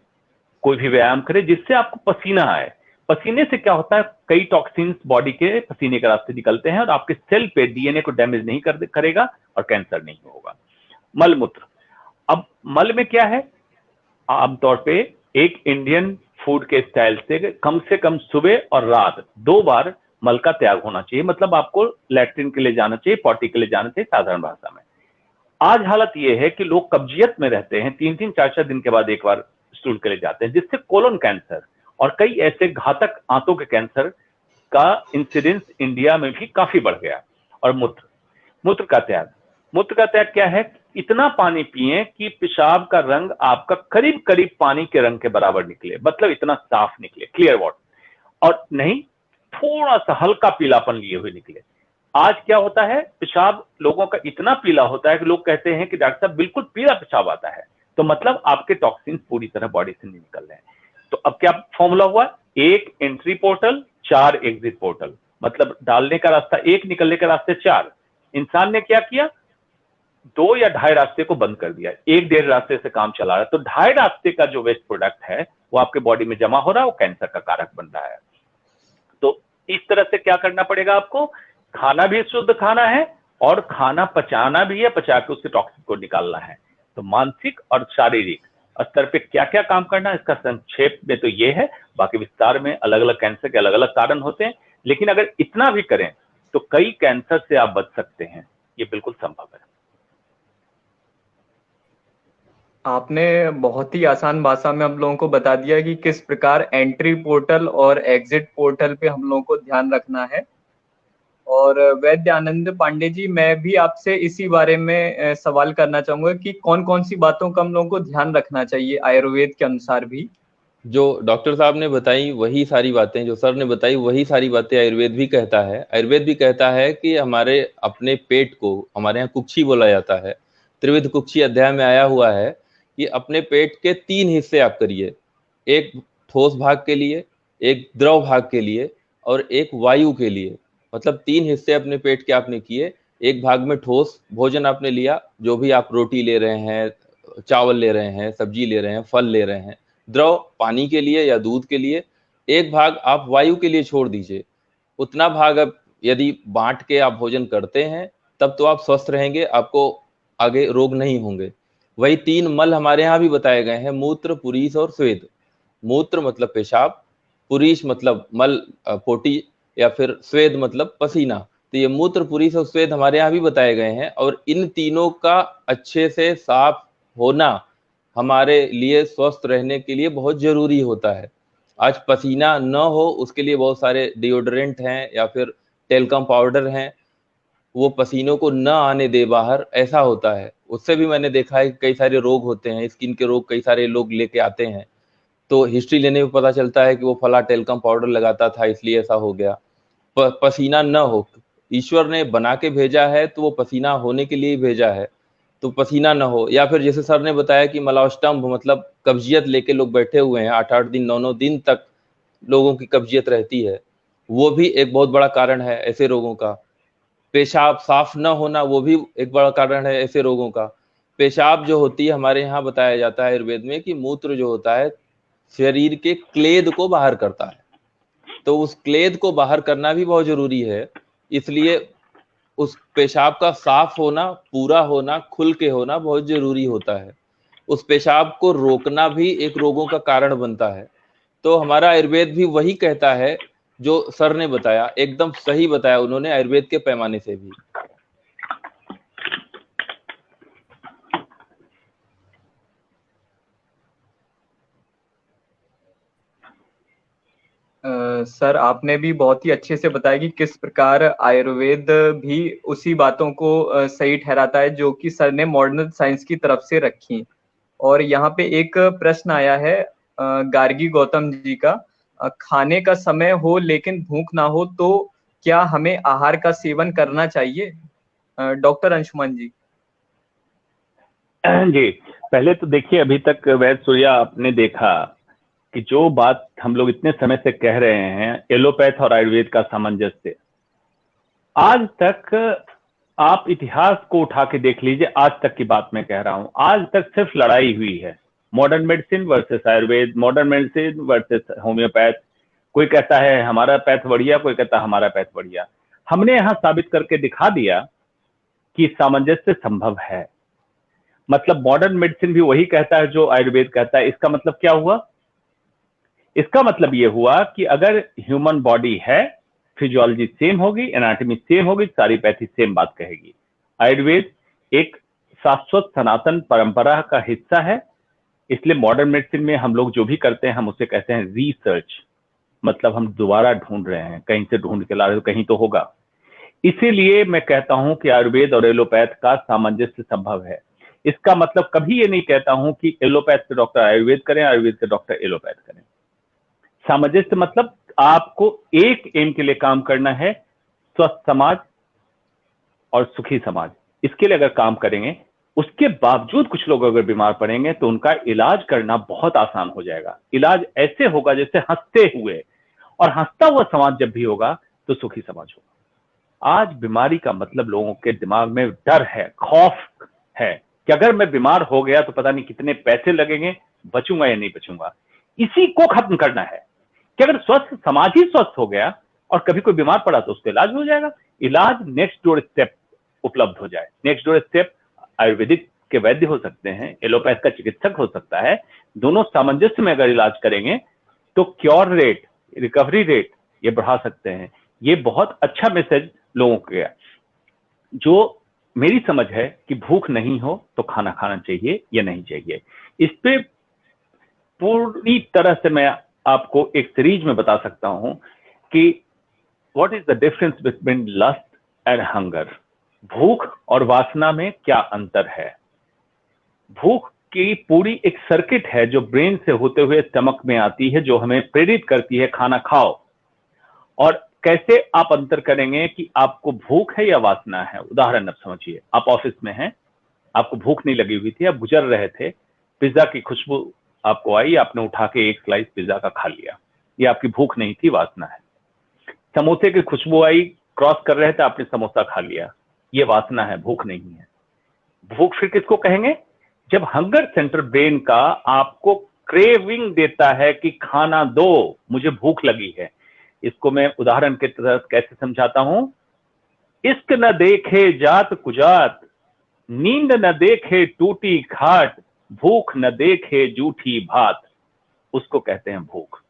कोई भी व्यायाम करें जिससे आपको पसीना आए। पसीने से क्या होता है, कई टॉक्सिन्स बॉडी के पसीने के रास्ते निकलते हैं और आपके सेल पे डीएनए को डैमेज नहीं करेगा और कैंसर नहीं होगा। मल मूत्र, अब मल में क्या है, आमतौर पे एक इंडियन फूड के स्टाइल से कम सुबह और रात 2 बार मल का त्याग होना चाहिए। मतलब आपको लैट्रिन के लिए जाना चाहिए, पॉटी के लिए जाना चाहिए साधारण भाषा में। आज हालत यह है कि लोग कब्जियत में रहते हैं, 3-3, 4-4 दिन के बाद एक बार स्टूल के लिए जाते हैं, जिससे कोलन कैंसर और कई ऐसे घातक आंतों के कैंसर का इंसिडेंस इंडिया में भी काफी बढ़ गया। और मूत्र का त्याग क्या है, इतना पानी पिएं कि पेशाब का रंग आपका करीब करीब पानी के रंग के बराबर निकले, मतलब इतना साफ निकले, क्लियर वाटर, और नहीं थोड़ा सा हल्का पीलापन लिए हुए निकले। आज क्या होता है, पेशाब लोगों का इतना पीला होता है कि लोग कहते हैं कि डॉक्टर साहब बिल्कुल पीला पेशाब आता है, तो मतलब आपके टॉक्सिन पूरी तरह बॉडी से नहीं निकल रहे हैं। तो अब क्या फॉर्मूला हुआ, 1 एंट्री पोर्टल, 4 एग्जिट पोर्टल, मतलब डालने का रास्ता 1, निकलने का रास्ते 4। इंसान ने क्या किया, 2 या 2.5 रास्ते को बंद कर दिया, 1-1.5 रास्ते से काम चला रहा है। तो 2.5 रास्ते का जो वेस्ट प्रोडक्ट है वो आपके बॉडी में जमा हो रहा है, वो कैंसर का कारक बन रहा है। तो इस तरह से क्या करना पड़ेगा आपको, खाना भी शुद्ध खाना है और खाना पचाना भी है, पचा के उससे टॉक्सिन को निकालना है। तो मानसिक और शारीरिक स्तर पे क्या क्या काम करना है, इसका संक्षेप में तो ये है, बाकी विस्तार में अलग अलग कैंसर के अलग अलग कारण होते हैं, लेकिन अगर इतना भी करें तो कई कैंसर से आप बच सकते हैं, ये बिल्कुल संभव है। आपने बहुत ही आसान भाषा में हम लोगों को बता दिया कि किस प्रकार एंट्री पोर्टल और एग्जिट पोर्टल पे हम लोगों को ध्यान रखना है। और वैद्यानंद पांडे जी, मैं भी आपसे इसी बारे में सवाल करना चाहूंगा कि कौन कौन सी बातों का हम लोगों को ध्यान रखना चाहिए आयुर्वेद के अनुसार भी। जो डॉक्टर साहब ने बताई वही सारी बातें, जो सर ने बताई वही सारी बातें आयुर्वेद भी कहता है। आयुर्वेद भी कहता है कि हमारे अपने पेट को, हमारे यहाँ कुक्षी बोला जाता है, त्रिविध कुक्षी अध्याय में आया हुआ है कि अपने पेट के 3 हिस्से आप करिए, एक ठोस भाग के लिए, एक द्रव भाग के लिए और एक वायु के लिए। मतलब 3 हिस्से अपने पेट के आपने किए, एक भाग में ठोस भोजन आपने लिया, जो भी आप रोटी ले रहे हैं, चावल ले रहे हैं, सब्जी ले रहे हैं, फल ले रहे हैं, द्रव पानी के लिए या दूध के लिए, एक भाग आप वायु के लिए छोड़ दीजिए। उतना भाग अब यदि बांट के आप भोजन करते हैं तब तो आप स्वस्थ रहेंगे, आपको आगे रोग नहीं होंगे। वही 3 मल हमारे यहाँ भी बताए गए हैं, मूत्र, पुरीश और स्वेद। मूत्र मतलब पेशाब, पुरीश मतलब मल पोटी, या फिर स्वेद मतलब पसीना। तो ये मूत्र, पुरीश और स्वेद हमारे यहाँ भी बताए गए हैं, और इन तीनों का अच्छे से साफ होना हमारे लिए स्वस्थ रहने के लिए बहुत जरूरी होता है। आज पसीना न हो उसके लिए बहुत सारे डिओड्रेंट हैं या फिर टेल्कम पाउडर हैं, वो पसीनों को न आने दे बाहर, ऐसा होता है। उससे भी मैंने देखा है कई सारे रोग होते हैं, स्किन के रोग कई सारे लोग लेके आते हैं, तो हिस्ट्री लेने में पता चलता है कि वो फला टेल्कम पाउडर लगाता था इसलिए ऐसा हो गया। पसीना न हो, ईश्वर ने बना के भेजा है तो वो पसीना होने के लिए ही भेजा है, तो पसीना न हो। या फिर जैसे सर ने बताया कि मलाष्टम्भ मतलब कब्जियत लेके लोग बैठे हुए हैं, 8-8 दिन 9-9 दिन तक लोगों की कब्जियत रहती है, वो भी एक बहुत बड़ा कारण है ऐसे रोगों का। पेशाब साफ न होना वो भी एक बड़ा कारण है ऐसे रोगों का। पेशाब जो होती है, हमारे यहाँ बताया जाता है आयुर्वेद में कि मूत्र जो होता है शरीर के क्लेद को बाहर करता है, तो उस क्लेद को बाहर करना भी बहुत जरूरी है। इसलिए उस पेशाब का साफ होना, पूरा होना, खुल के होना बहुत जरूरी होता है। उस पेशाब को रोकना भी एक रोगों का कारण बनता है। तो हमारा आयुर्वेद भी वही कहता है जो सर ने बताया, एकदम सही बताया उन्होंने आयुर्वेद के पैमाने से भी। सर आपने भी बहुत ही अच्छे से बताया कि किस प्रकार आयुर्वेद भी उसी बातों को सही ठहराता है जो कि सर ने मॉडर्न साइंस की तरफ से रखी। और यहाँ पे एक प्रश्न आया है गार्गी गौतम जी का, खाने का समय हो लेकिन भूख ना हो तो क्या हमें आहार का सेवन करना चाहिए? डॉक्टर अंशुमन जी। जी, पहले तो देखिए, अभी तक वैद्य सूर्या आपने देखा कि जो बात हम लोग इतने समय से कह रहे हैं, एलोपैथ और आयुर्वेद का सामंजस्य, आज तक आप इतिहास को उठा के देख लीजिए, आज तक की बात मैं कह रहा हूं, आज तक सिर्फ लड़ाई हुई है, modern medicine versus Ayurveda, modern medicine versus homeopath. कोई कहता है हमारा पैथ बढ़िया, कोई कहता है हमारा पैथ बढ़िया। हमने यहां साबित करके दिखा दिया कि सामंजस्य संभव है। मतलब मॉडर्न मेडिसिन भी वही कहता है जो आयुर्वेद कहता है। इसका मतलब क्या हुआ? इसका मतलब यह हुआ कि अगर ह्यूमन बॉडी है, फिजियोलॉजी सेम होगी, एनाटॉमी सेम होगी, सारी पैथी सेम बात कहेगी। आयुर्वेद एक शाश्वत सनातन परंपरा का हिस्सा है, इसलिए मॉडर्न मेडिसिन में हम लोग जो भी करते हैं हम उसे कहते हैं रिसर्च। मतलब हम दोबारा ढूंढ रहे हैं, कहीं से ढूंढ के ला रहे हो, कहीं तो होगा। इसीलिए मैं कहता हूं कि आयुर्वेद और एलोपैथ का सामंजस्य संभव है। इसका मतलब कभी ये नहीं कहता हूं कि एलोपैथ के डॉक्टर आयुर्वेद करें, आयुर्वेद के डॉक्टर एलोपैथ करें। सामंजस्य मतलब आपको एक एम के लिए काम करना है, स्वस्थ समाज और सुखी समाज। इसके लिए अगर काम करेंगे, उसके बावजूद कुछ लोग अगर बीमार पड़ेंगे तो उनका इलाज करना बहुत आसान हो जाएगा। इलाज ऐसे होगा जैसे हंसते हुए, और हंसता हुआ समाज जब भी होगा तो सुखी समाज होगा। आज बीमारी का मतलब लोगों के दिमाग में डर है, खौफ है कि अगर मैं बीमार हो गया तो पता नहीं कितने पैसे लगेंगे, बचूंगा या नहीं बचूंगा। इसी को खत्म करना है कि अगर स्वस्थ समाज ही स्वस्थ हो गया और कभी कोई बीमार पड़ा तो उसका इलाज हो जाएगा। इलाज नेक्स्ट डोर स्टेप उपलब्ध हो जाए। नेक्स्ट डोर स्टेप आयुर्वेदिक के वैद्य हो सकते हैं, एलोपैथ का चिकित्सक हो सकता है। दोनों सामंजस्य में अगर इलाज करेंगे तो क्योर रेट, रिकवरी रेट ये बढ़ा सकते हैं। ये बहुत अच्छा मैसेज लोगों को गया। जो मेरी समझ है कि भूख नहीं हो तो खाना खाना चाहिए या नहीं चाहिए, इस पे पूरी तरह से मैं आपको एक सीरीज में बता सकता हूं कि what is the difference between lust and hunger. भूख और वासना में क्या अंतर है? भूख की पूरी एक सर्किट है जो ब्रेन से होते हुए स्टमक में आती है, जो हमें प्रेरित करती है खाना खाओ। और कैसे आप अंतर करेंगे कि आपको भूख है या वासना है? उदाहरण अब समझिए, आप ऑफिस में हैं, आपको भूख नहीं लगी हुई थी, आप गुजर रहे थे, पिज्जा की खुशबू आपको आई, आपने उठा के एक स्लाइस पिज्जा का खा लिया, ये आपकी भूख नहीं थी, वासना है। समोसे की खुशबू आई, क्रॉस कर रहे थे, आपने समोसा खा लिया, ये वासना है, भूख नहीं है। भूख फिर किसको कहेंगे? जब हंगर सेंटर ब्रेन का आपको क्रेविंग देता है कि खाना दो, मुझे भूख लगी है। इसको मैं उदाहरण के तहत कैसे समझाता हूं? इश्क न देखे जात कुजात, नींद न देखे टूटी खाट, भूख न देखे जूठी भात, उसको कहते हैं भूख।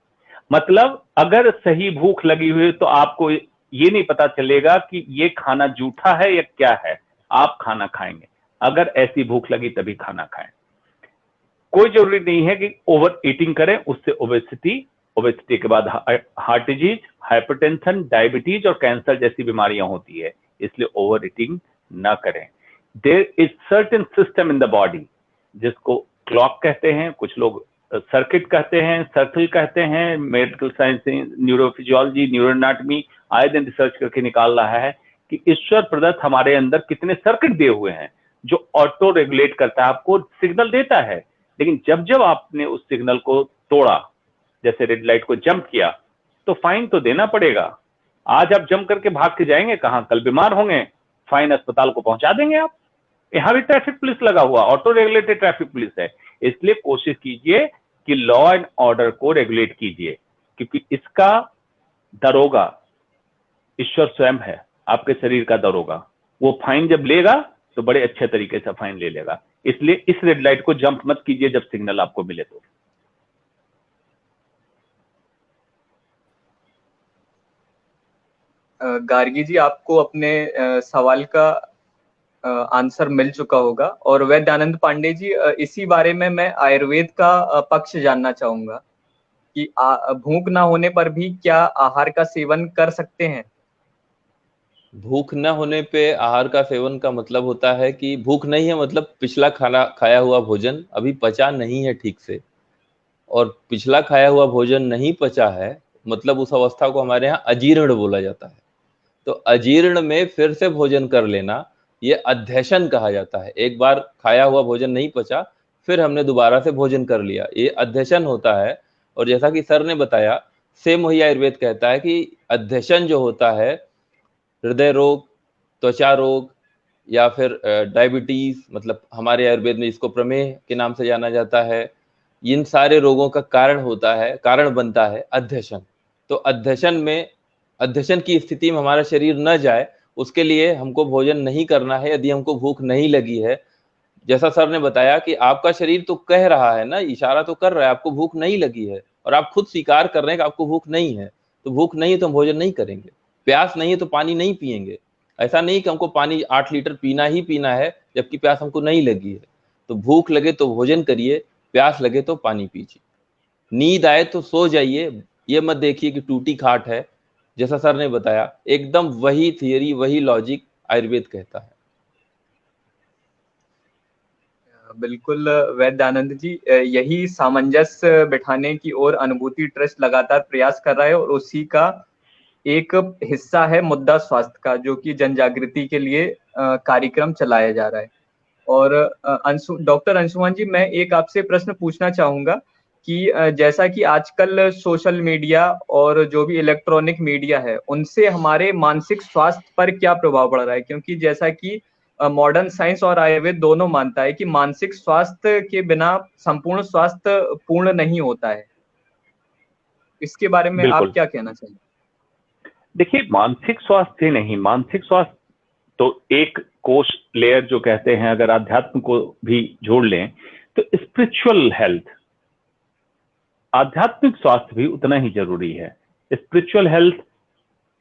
मतलब अगर सही भूख लगी हुई तो आपको ये नहीं पता चलेगा कि ये खाना जूठा है या क्या है, आप खाना खाएंगे। अगर ऐसी भूख लगी तभी खाना खाएं। कोई जरूरी नहीं है कि ओवर ईटिंग करें, उससे ओबेसिटी के बाद हार्ट डिजीज, हाइपरटेंशन, डायबिटीज और कैंसर जैसी बीमारियां होती है, इसलिए ओवर ईटिंग ना करें। There is certain system in the body जिसको क्लॉक कहते हैं, कुछ लोग सर्किट कहते हैं, सर्कल कहते हैं। मेडिकल साइंस, न्यूरोफिजियोलॉजी, न्यूरोएनाटॉमी आए दिन रिसर्च करके निकाल रहा है कि ईश्वर प्रदत्त हमारे अंदर कितने सर्किट दिए हुए हैं जो ऑटो रेगुलेट करता है, आपको सिग्नल देता है। लेकिन जब जब आपने उस सिग्नल को तोड़ा, जैसे रेड लाइट को जंप किया, तो फाइन तो देना पड़ेगा। आज आप जंप करके भाग के जाएंगे कहां? कल बीमार होंगे, फाइन अस्पताल को पहुंचा देंगे आप। यहां भी ट्रैफिक पुलिस लगा हुआ, ऑटो रेगुलेटेड ट्रैफिक पुलिस है। इसलिए कोशिश कीजिए कि लॉ एंड ऑर्डर को रेगुलेट कीजिए, क्योंकि इसका दरोगा ईश्वर स्वयं है, आपके शरीर का दरोगा। वो फाइन जब लेगा तो बड़े अच्छे तरीके से फाइन ले लेगा। इसलिए इस रेड लाइट को जंप मत कीजिए जब सिग्नल आपको मिले तो। गार्गी जी, आपको अपने सवाल का आंसर मिल चुका होगा। और वैद्यानंद पांडे जी, इसी बारे में मैं आयुर्वेद का पक्ष जानना चाहूंगा कि भूख ना होने पर भी क्या आहार का सेवन कर सकते हैं? भूख न होने पे आहार का सेवन का मतलब होता है कि भूख नहीं है, मतलब पिछला खाना खाया हुआ भोजन अभी पचा नहीं है ठीक से, और पिछला खाया हुआ भोजन नहीं पचा है मतलब उस अवस्था को हमारे यहाँ अजीर्ण बोला जाता है। तो अजीर्ण में फिर से भोजन कर लेना, ये अध्यशन कहा जाता है। एक बार खाया हुआ भोजन नहीं पचा, फिर हमने दोबारा से भोजन कर लिया, ये अध्यशन होता है। और जैसा कि सर ने बताया, सेम वही आयुर्वेद कहता है कि अध्यशन जो होता है, हृदय रोग, त्वचा रोग, या फिर डायबिटीज, मतलब हमारे आयुर्वेद में इसको प्रमेह के नाम से जाना जाता है, इन सारे रोगों का कारण होता है, कारण बनता है अध्यशन। तो अध्यशन की स्थिति में हमारा शरीर न जाए, उसके लिए हमको भोजन नहीं करना है यदि हमको भूख नहीं लगी है। जैसा सर ने बताया कि आपका शरीर तो कह रहा है ना, इशारा तो कर रहा है, आपको भूख नहीं लगी है, और आप खुद स्वीकार कर रहे हैं कि आपको भूख नहीं है। तो भूख नहीं है तो हम भोजन नहीं करेंगे, प्यास नहीं है तो पानी नहीं पिएंगे। ऐसा नहीं कि हमको पानी 8 लीटर पीना ही पीना है जबकि प्यास हमको नहीं लगी है। तो भूख लगे तो भोजन करिए, प्यास लगे तो पानी पीजिए, नींद आए तो सो जाइए। ये मत देखिए कि टूटी खाट है, जैसा सर ने बताया एकदम वही थियरी, वही लॉजिक आयुर्वेद कहता है। बिल्कुल वैद्यानंद जी, यही सामंजस्य बिठाने की ओर अनुभूति ट्रस्ट लगातार प्रयास कर रहा है, और उसी का एक हिस्सा है मुद्दा स्वास्थ्य का, जो कि जन जागृति के लिए कार्यक्रम चलाया जा रहा है। और डॉक्टर अंशुमान जी, मैं एक आपसे प्रश्न पूछना चाहूंगा कि जैसा कि आजकल सोशल मीडिया और जो भी इलेक्ट्रॉनिक मीडिया है, उनसे हमारे मानसिक स्वास्थ्य पर क्या प्रभाव पड़ रहा है? क्योंकि जैसा कि मॉडर्न साइंस और आयुर्वेद दोनों मानता है कि मानसिक स्वास्थ्य के बिना संपूर्ण स्वास्थ्य पूर्ण नहीं होता है। इसके बारे में आप बिल्कुल। क्या कहना चाहिए? देखिए, मानसिक स्वास्थ्य ही नहीं, मानसिक स्वास्थ्य तो एक कोश लेयर जो कहते हैं, अगर आध्यात्म को भी जोड़ लें तो स्पिरिचुअल हेल्थ, आध्यात्मिक स्वास्थ्य भी उतना ही जरूरी है। स्पिरिचुअल हेल्थ,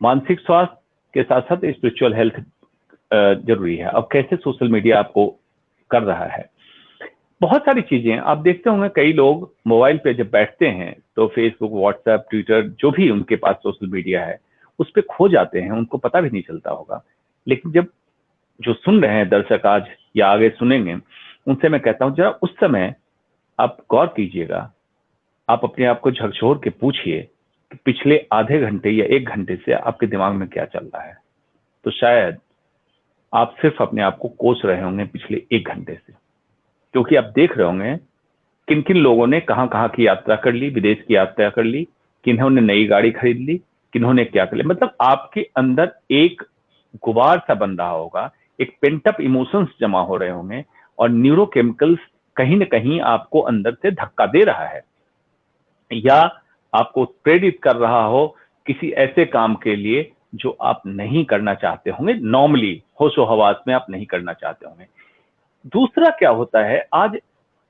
मानसिक स्वास्थ्य के साथ साथ स्पिरिचुअल हेल्थ जरूरी है। अब कैसे सोशल मीडिया आपको कर रहा है, बहुत सारी चीजें आप देखते होंगे। कई लोग मोबाइल पे जब बैठते हैं तो फेसबुक, व्हाट्सएप, ट्विटर, जो भी उनके पास सोशल मीडिया है उस पर खो जाते हैं, उनको पता भी नहीं चलता होगा। लेकिन जब जो सुन रहे हैं दर्शक आज या आगे सुनेंगे, उनसे मैं कहता हूं जरा उस समय आप गौर कीजिएगा, आप अपने आप को झकझोर के पूछिए कि पिछले आधे घंटे या 1 घंटे से आपके दिमाग में क्या चल रहा है। तो शायद आप सिर्फ अपने आप को कोस रहे होंगे पिछले 1 घंटे से, क्योंकि आप देख रहे होंगे किन किन लोगों ने कहां कहां की यात्रा कर ली, विदेश की यात्रा कर ली, किन्होंने नई गाड़ी खरीद ली, किन्होंने क्या कर लिया। मतलब आपके अंदर एक गुबार सा बन रहा होगा, एक पेंटअप इमोशंस जमा हो रहे होंगे, और न्यूरोकेमिकल्स कहीं ना कहीं आपको अंदर से धक्का दे रहा है या आपको प्रेरित कर रहा हो किसी ऐसे काम के लिए जो आप नहीं करना चाहते होंगे, नॉर्मली होशो हवास में आप नहीं करना चाहते होंगे। दूसरा क्या होता है, आज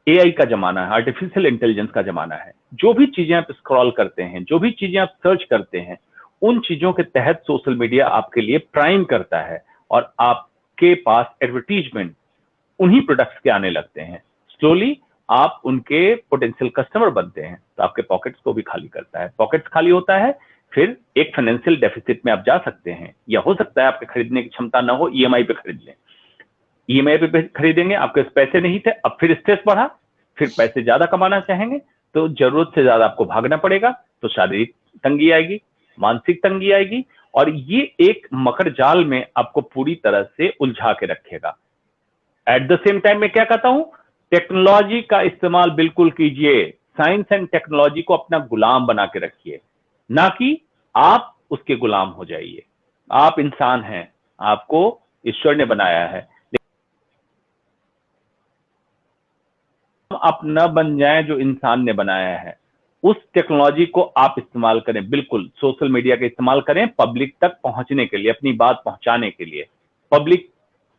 एआई का जमाना है, आर्टिफिशियल इंटेलिजेंस का जमाना है। जो भी चीजें आप स्क्रॉल करते हैं, जो भी चीजें आप सर्च करते हैं, उन चीजों के तहत सोशल मीडिया आपके लिए प्राइम करता है, और आपके पास एडवर्टीजमेंट उन्हीं प्रोडक्ट्स के आने लगते हैं। स्लोली आप उनके पोटेंशियल कस्टमर बनते हैं, तो आपके पॉकेट्स को भी खाली करता है। पॉकेट्स खाली होता है, फिर एक फाइनेंशियल डेफिसिट में आप जा सकते हैं, या हो सकता है आपके खरीदने की क्षमता ना हो, ईएमआई पे खरीद लें। ईएमआई पे खरीदेंगे, आपके पास पैसे नहीं थे, अब फिर स्ट्रेस बढ़ा, फिर पैसे ज्यादा कमाना चाहेंगे तो जरूरत से ज्यादा आपको भागना पड़ेगा, तो शारीरिक तंगी आएगी, मानसिक तंगी आएगी, और ये एक मकर जाल में आपको पूरी तरह से उलझा के रखेगा। एट द सेम टाइम मैं क्या कहता हूं, टेक्नोलॉजी का इस्तेमाल बिल्कुल कीजिए, साइंस एंड टेक्नोलॉजी को अपना गुलाम बना के रखिए, ना कि आप उसके गुलाम हो जाइए। आप इंसान हैं, आपको ईश्वर ने बनाया है, आप न बन जाएं जो इंसान ने बनाया है। उस टेक्नोलॉजी को आप इस्तेमाल करें, बिल्कुल सोशल मीडिया का इस्तेमाल करें पब्लिक तक पहुंचने के लिए, अपनी बात पहुंचाने के लिए, पब्लिक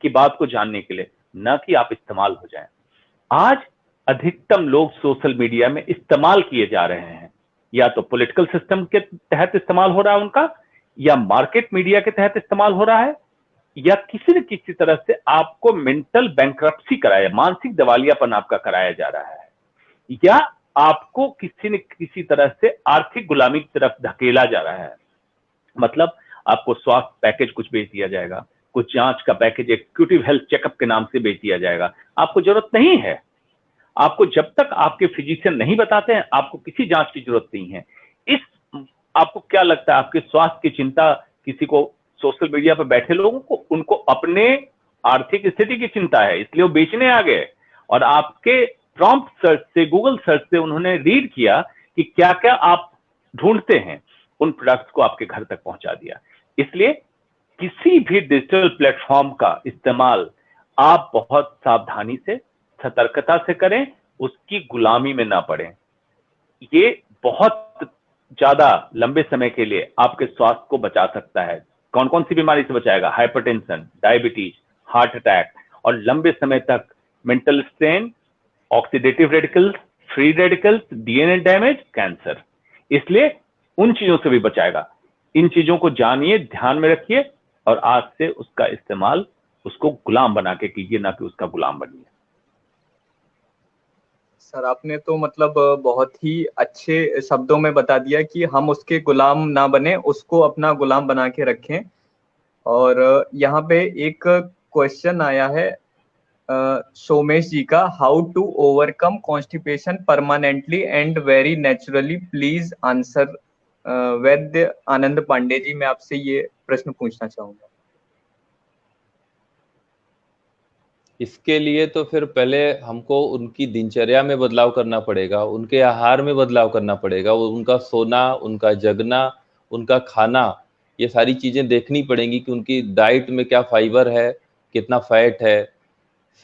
की बात को जानने के लिए, न कि आप इस्तेमाल हो जाएं। आज अधिकतम लोग सोशल मीडिया में इस्तेमाल किए जा रहे हैं, या तो पॉलिटिकल सिस्टम के तहत इस्तेमाल हो रहा है उनका, या मार्केट मीडिया के तहत इस्तेमाल हो रहा है, या किसी न किसी तरह से आपको मेंटल बैंक्रप्सी कराया, मानसिक दिवालियापन आपका कराया जा रहा है, या आपको किसी न किसी तरह से आर्थिक गुलामी की तरफ धकेला जा रहा है। मतलब आपको स्वास्थ्य पैकेज कुछ बेच दिया जाएगा, कुछ जांच का पैकेज एक्टिव हेल्थ चेकअप के नाम से बेच दिया जाएगा। आपको जरूरत नहीं है, आपको जब तक आपके फिजिशियन नहीं बताते हैं आपको किसी जांच की जरूरत नहीं है। इस आपको क्या लगता है, आपके स्वास्थ्य की चिंता किसी को सोशल मीडिया पर बैठे लोगों को, उनको अपने आर्थिक स्थिति की चिंता है, इसलिए वो बेचने आ गए। और आपके प्रॉम्प्ट सर्च से, गूगल सर्च से उन्होंने रीड किया कि क्या क्या आप ढूंढते हैं, उन प्रोडक्ट्स को आपके घर तक पहुंचा दिया। इसलिए किसी भी डिजिटल प्लेटफॉर्म का इस्तेमाल आप बहुत सावधानी से, सतर्कता से करें, उसकी गुलामी में ना पड़ें। ये बहुत ज्यादा लंबे समय के लिए आपके स्वास्थ्य को बचा सकता है। कौन कौन सी बीमारी से बचाएगा? हाइपरटेंशन, डायबिटीज, हार्ट अटैक, और लंबे समय तक mental strain, oxidative radicals, free radicals, DNA damage, cancer. इसलिए उन चीजों से भी बचाएगा। इन चीजों को जानिए, ध्यान में रखिए, और आज से उसका इस्तेमाल उसको गुलाम बना के कीजिए, ना कि उसका गुलाम बनिए। सर आपने तो मतलब बहुत ही अच्छे शब्दों में बता दिया कि हम उसके गुलाम ना बने, उसको अपना गुलाम बना के रखें। और यहाँ पे एक क्वेश्चन आया है सोमेश जी का, how to overcome constipation permanently and very naturally, please answer. Vaidya Anand Pandey ji, मैं आपसे ये प्रश्न पूछना चाहूंगा। इसके लिए तो फिर पहले हमको उनकी दिनचर्या में बदलाव करना पड़ेगा, उनके आहार में बदलाव करना पड़ेगा, उनका सोना, उनका जगना, उनका खाना, ये सारी चीज़ें देखनी पड़ेंगी कि उनकी डाइट में क्या फाइबर है, कितना फैट है।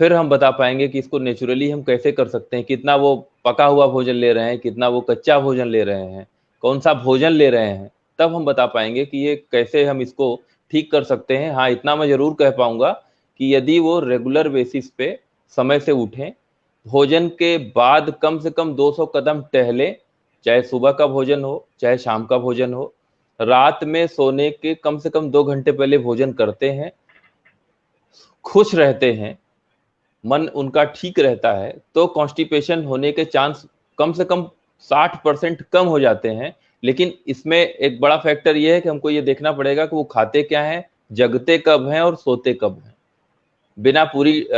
फिर हम बता पाएंगे कि इसको नेचुरली हम कैसे कर सकते हैं, कितना वो पका हुआ भोजन ले रहे हैं, कितना वो कच्चा भोजन ले रहे हैं, कौन सा भोजन ले रहे हैं। तब हम बता पाएंगे कि ये कैसे हम इसको ठीक कर सकते हैं। हाँ, इतना मैं जरूर कह पाऊंगा कि यदि वो रेगुलर बेसिस पे समय से उठें, भोजन के बाद कम से कम 200 कदम टहलें, चाहे सुबह का भोजन हो चाहे शाम का भोजन हो, रात में सोने के कम से कम 2 घंटे पहले भोजन करते हैं, खुश रहते हैं, मन उनका ठीक रहता है, तो कॉन्स्टिपेशन होने के चांस कम से कम 60% कम हो जाते हैं। लेकिन इसमें एक बड़ा फैक्टर ये है कि हमको ये देखना पड़ेगा कि वो खाते क्या हैं, जगते कब हैं और सोते कब हैं। बिना पूरी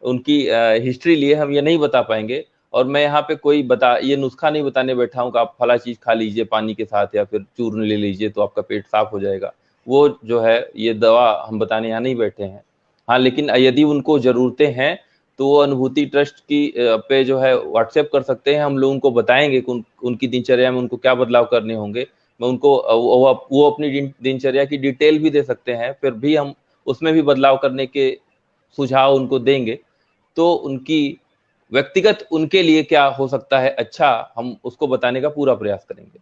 उनकी हिस्ट्री लिए हम ये नहीं बता पाएंगे। और मैं यहाँ पे कोई ये नुस्खा नहीं बताने बैठा हूँ कि आप फला चीज खा लीजिए पानी के साथ या फिर चूर्ण ले लीजिए तो आपका पेट साफ हो जाएगा। वो जो है ये दवा हम बताने यहाँ नहीं बैठे हैं। हाँ, लेकिन यदि उनको जरूरतें हैं तो वो अनुभूति ट्रस्ट की पे जो है व्हाट्सएप कर सकते हैं। हम लोग उनको बताएंगे कि उनकी दिनचर्या में उनको क्या बदलाव करने होंगे। मैं उनको वो अपनी दिनचर्या की डिटेल भी दे सकते हैं, फिर भी हम उसमें भी बदलाव करने के सुझाव उनको देंगे। तो उनकी व्यक्तिगत उनके लिए क्या हो सकता है अच्छा, हम उसको बताने का पूरा प्रयास करेंगे।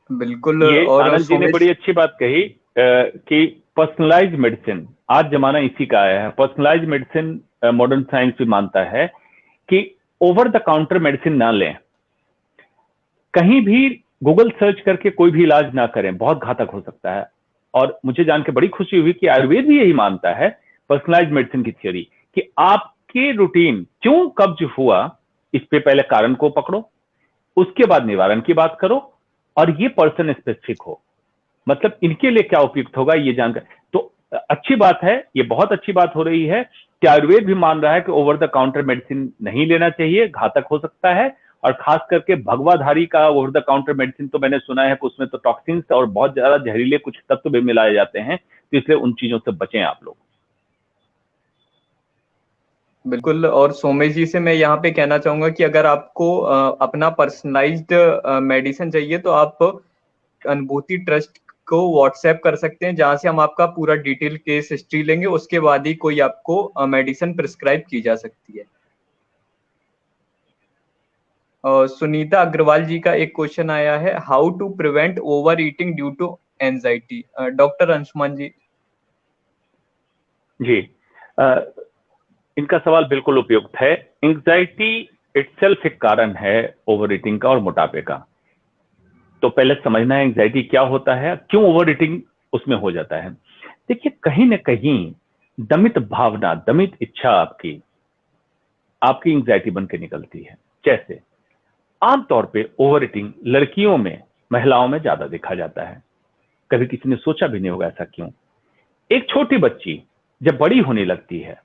बिल्कुल। ये और आनंद जी ने बड़ी अच्छी बात कही कि पर्सनलाइज्ड मेडिसिन, आज जमाना इसी का आया है। पर्सनलाइज्ड मेडिसिन मॉडर्न साइंस भी मानता है कि ओवर द काउंटर मेडिसिन ना लें, कहीं भी गूगल सर्च करके कोई भी इलाज ना करें, बहुत घातक हो सकता है। और मुझे जान के बड़ी खुशी हुई कि आयुर्वेद भी यही मानता है, पर्सनलाइज्ड मेडिसिन की थ्योरी, कि आपके रूटीन क्यों कब्ज हुआ, इस पे पहले कारण को पकड़ो, उसके बाद निवारण की बात करो, और ये पर्सन स्पेसिफिक हो। मतलब इनके लिए क्या उपयुक्त होगा ये जानकर। तो अच्छी बात है, ये बहुत अच्छी बात हो रही है कि आयुर्वेद भी मान रहा है कि ओवर द काउंटर मेडिसिन नहीं लेना चाहिए, घातक हो सकता है। और खास करके भगवाधारी का ओवर द काउंटर मेडिसिन तो मैंने सुना है कि उसमें तो टॉक्सिन्स और बहुत ज्यादा जहरीले कुछ तत्व भी मिलाए जाते हैं, तो इसलिए उन चीजों से बचें आप लोग। बिल्कुल। और सोमेश जी से मैं यहाँ पे कहना चाहूंगा कि अगर आपको अपना पर्सनलाइज्ड मेडिसिन चाहिए तो आप अनुभूति ट्रस्ट को व्हाट्सएप कर सकते हैं, जहां से हम आपका पूरा डिटेल केस हिस्ट्री लेंगे, उसके बाद ही कोई आपको मेडिसिन प्रिस्क्राइब की जा सकती है। सुनीता अग्रवाल जी का एक क्वेश्चन आया है, how to prevent overeating due to anxiety. Doctor Anshuman ji. जी, इनका सवाल बिल्कुल उपयुक्त है। एंजाइटी इटसेल्फ एक कारण है ओवर ईटिंग का और मोटापे का। तो पहले समझना है एंजाइटी क्या होता है, क्यों ओवर ईटिंग उसमें हो जाता है। देखिए, कहीं ना कहीं दमित भावना, दमित इच्छा आपकी एंजाइटी बन के निकलती है। जैसे आमतौर पे ओवर ईटिंग लड़कियों में, महिलाओं में ज्यादा देखा जाता है। कभी किसी ने सोचा भी नहीं होगा ऐसा क्यों। एक छोटी बच्ची जब बड़ी होने लगती है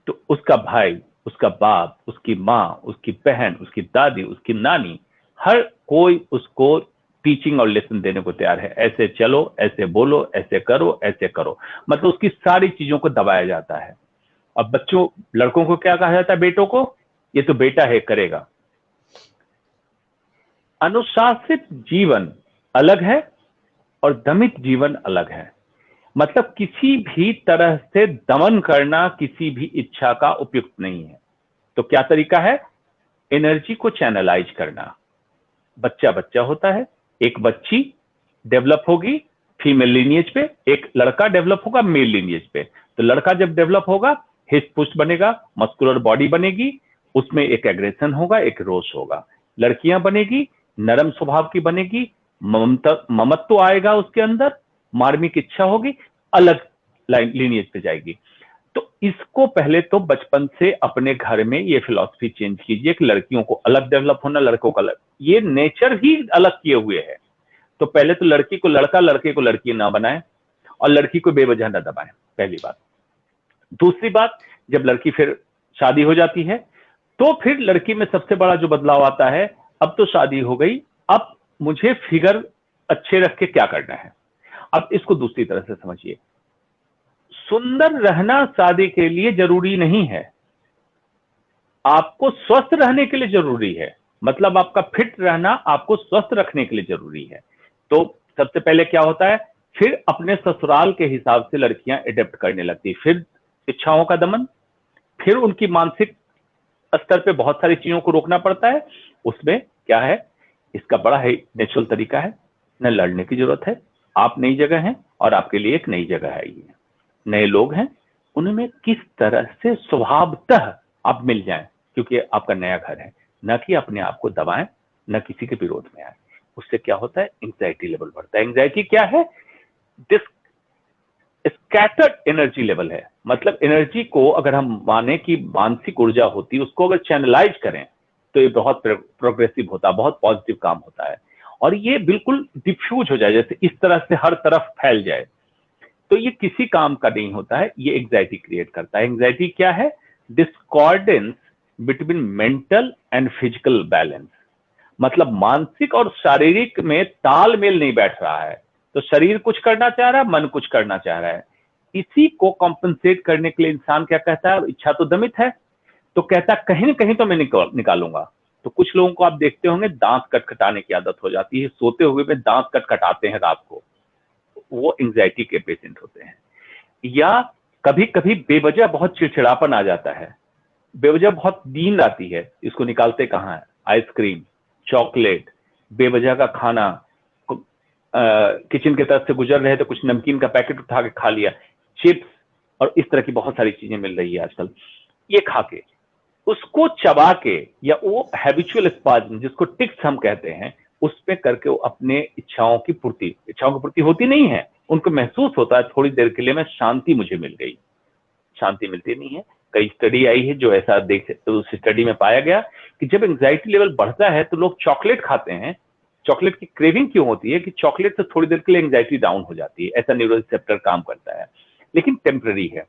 तो उसका भाई, उसका बाप, उसकी माँ, उसकी बहन, उसकी दादी, उसकी नानी, हर कोई उसको टीचिंग और लेसन देने को तैयार है। ऐसे चलो, ऐसे बोलो, ऐसे करो, ऐसे करो, मतलब उसकी सारी चीजों को दबाया जाता है। अब बच्चों, लड़कों को क्या कहा जाता है? बेटों को, ये तो बेटा है, करेगा। अनुशासित जीवन अलग है और दमित जीवन अलग है। मतलब किसी भी तरह से दमन करना किसी भी इच्छा का उपयुक्त नहीं है। तो क्या तरीका है? एनर्जी को चैनलाइज करना। बच्चा बच्चा होता है, एक बच्ची डेवलप होगी फीमेल लीनिएज पे, एक लड़का डेवलप होगा मेल लीनिएज पे। तो लड़का जब डेवलप होगा, हिस्ट पुस्ट बनेगा, मस्कुलर बॉडी बनेगी, उसमें एक एग्रेशन होगा, एक रोष होगा। लड़कियां बनेगी, नरम स्वभाव की बनेगी, ममत्व आएगा उसके अंदर, मार्मिक इच्छा होगी, अलग लीनिएज पे जाएगी। तो इसको पहले तो बचपन से अपने घर में ये फिलॉसफी चेंज कीजिए कि लड़कियों को अलग डेवलप होना, लड़कों को अलग। ये नेचर ही अलग किए हुए है। तो पहले तो लड़की को लड़का, लड़के को लड़की ना बनाए और लड़की को बेवजह ना दबाएं, पहली बात। दूसरी बात, जब लड़की फिर शादी हो जाती है तो फिर लड़की में सबसे बड़ा जो बदलाव आता है, अब तो शादी हो गई, अब मुझे फिगर अच्छे रख के क्या करना है। अब इसको दूसरी तरह से समझिए, सुंदर रहना शादी के लिए जरूरी नहीं है, आपको स्वस्थ रहने के लिए जरूरी है। मतलब आपका फिट रहना आपको स्वस्थ रखने के लिए जरूरी है। तो सबसे पहले क्या होता है, फिर अपने ससुराल के हिसाब से लड़कियां एडेप्ट करने लगती, फिर इच्छाओं का दमन, फिर उनकी मानसिक स्तर पे बहुत सारी चीजों को रोकना पड़ता है। उसमें क्या है, इसका बड़ा है नेचुरल तरीका है, न लड़ने की जरूरत है। आप नई जगह हैं और आपके लिए एक नई जगह है, ये नए लोग हैं, उनमें किस तरह से स्वभावतः आप मिल जाएं, क्योंकि आपका नया घर है। न कि अपने आप को दबाएं, न किसी के विरोध में आए। उससे क्या होता है, एंग्जाइटी लेवल बढ़ता है। एंग्जाइटी क्या है? डिस स्कैटर्ड एनर्जी लेवल है। मतलब एनर्जी को अगर हम माने कि मानसिक ऊर्जा होती है, उसको अगर चैनलाइज करें तो ये बहुत प्रोग्रेसिव होता है, बहुत पॉजिटिव काम होता है। और ये बिल्कुल डिफ्यूज हो जाए, जैसे इस तरह से हर तरफ फैल जाए, तो ये किसी काम का नहीं होता है, ये एंग्जाइटी क्रिएट करता है। एंग्जाइटी क्या है? Discordance between mental and physical balance. मतलब मानसिक और शारीरिक में तालमेल नहीं बैठ रहा है। तो शरीर कुछ करना चाह रहा है, मन कुछ करना चाह रहा है। इसी को कॉम्पनसेट करने के लिए इंसान क्या कहता है, इच्छा तो दमित है, तो कहता है कहीं ना कहीं तो मैं निकालूंगा। तो कुछ लोगों को आप देखते होंगे दांत कटकटाने की आदत हो जाती है, सोते हुए में दांत कटकटाते हैं रात को, वो एंग्जाइटी के पेशेंट होते हैं। या कभी कभी बेवजह बहुत चिड़चिड़ापन आ जाता है, बेवजह बहुत नींद आती है, इसको निकालते कहाँ है? आइसक्रीम, चॉकलेट, बेवजह का खाना, किचन के तरफ से गुजर रहे तो कुछ नमकीन का पैकेट उठा के खा लिया, चिप्स, और इस तरह की बहुत सारी चीजें मिल रही है आजकल। ये खा के, उसको चबा के, या वो हैबिचुअल स्पाज्म जिसको टिक्स हम कहते हैं, उसमें करके वो अपने इच्छाओं की पूर्ति होती नहीं है, उनको महसूस होता है थोड़ी देर के लिए मैं शांति मुझे मिल गई। शांति मिलती नहीं है। कई स्टडी आई है जो ऐसा तो उस स्टडी में पाया गया कि जब एंग्जाइटी लेवल बढ़ता है तो लोग चॉकलेट खाते हैं। चॉकलेट की क्रेविंग क्यों होती है कि चॉकलेट से थोड़ी देर के लिए एंग्जाइटी डाउन हो जाती है, ऐसा न्यूरो रिसेप्टर काम करता है, लेकिन टेम्पररी है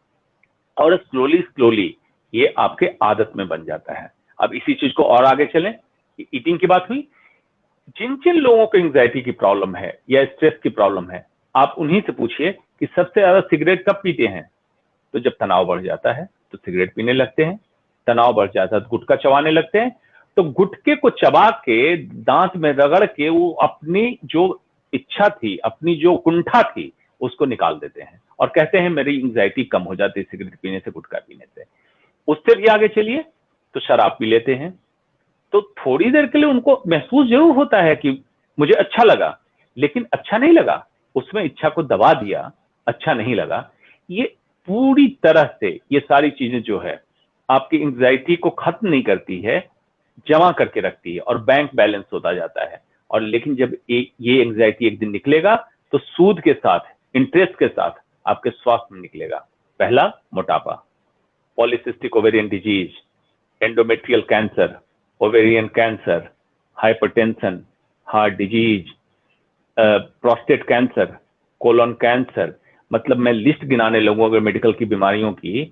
और स्लोली ये आपके आदत में बन जाता है। अब इसी चीज को और आगे चलें, ईटिंग की बात हुई, जिन जिन लोगों को एंग्जाइटी की प्रॉब्लम है या स्ट्रेस की प्रॉब्लम है, आप उन्हीं से पूछिए कि सबसे ज्यादा सिगरेट कब पीते हैं। तो जब तनाव बढ़ जाता है तो सिगरेट पीने लगते हैं, तनाव बढ़ जाता है तो गुटखा चबाने लगते हैं। तो गुटखे को चबा के दांत में रगड़ के वो अपनी जो इच्छा थी, अपनी जो कुंठा थी, उसको निकाल देते हैं और कहते हैं मेरी एंग्जाइटी कम हो जाती है सिगरेट पीने से, गुटखा पीने से। उससे भी आगे चलिए तो शराब पी लेते हैं, तो थोड़ी देर के लिए उनको महसूस जरूर होता है कि मुझे अच्छा लगा, लेकिन अच्छा नहीं लगा, उसमें इच्छा को दबा दिया, अच्छा नहीं लगा। ये पूरी तरह से ये सारी चीजें जो है आपकी एंग्जाइटी को खत्म नहीं करती है, जमा करके रखती है और बैंक बैलेंस होता जाता है। और लेकिन जब ये एंग्जाइटी एक दिन निकलेगा तो सूद के साथ, इंटरेस्ट के साथ आपके स्वास्थ्य में निकलेगा। पहला, मोटापा, polycystic ovarian disease, endometrial cancer, ovarian cancer, hypertension, heart disease, prostate cancer, colon cancer, मतलब मैं लिस्ट गिनाने लगूं अगर मेडिकल की बीमारियों की,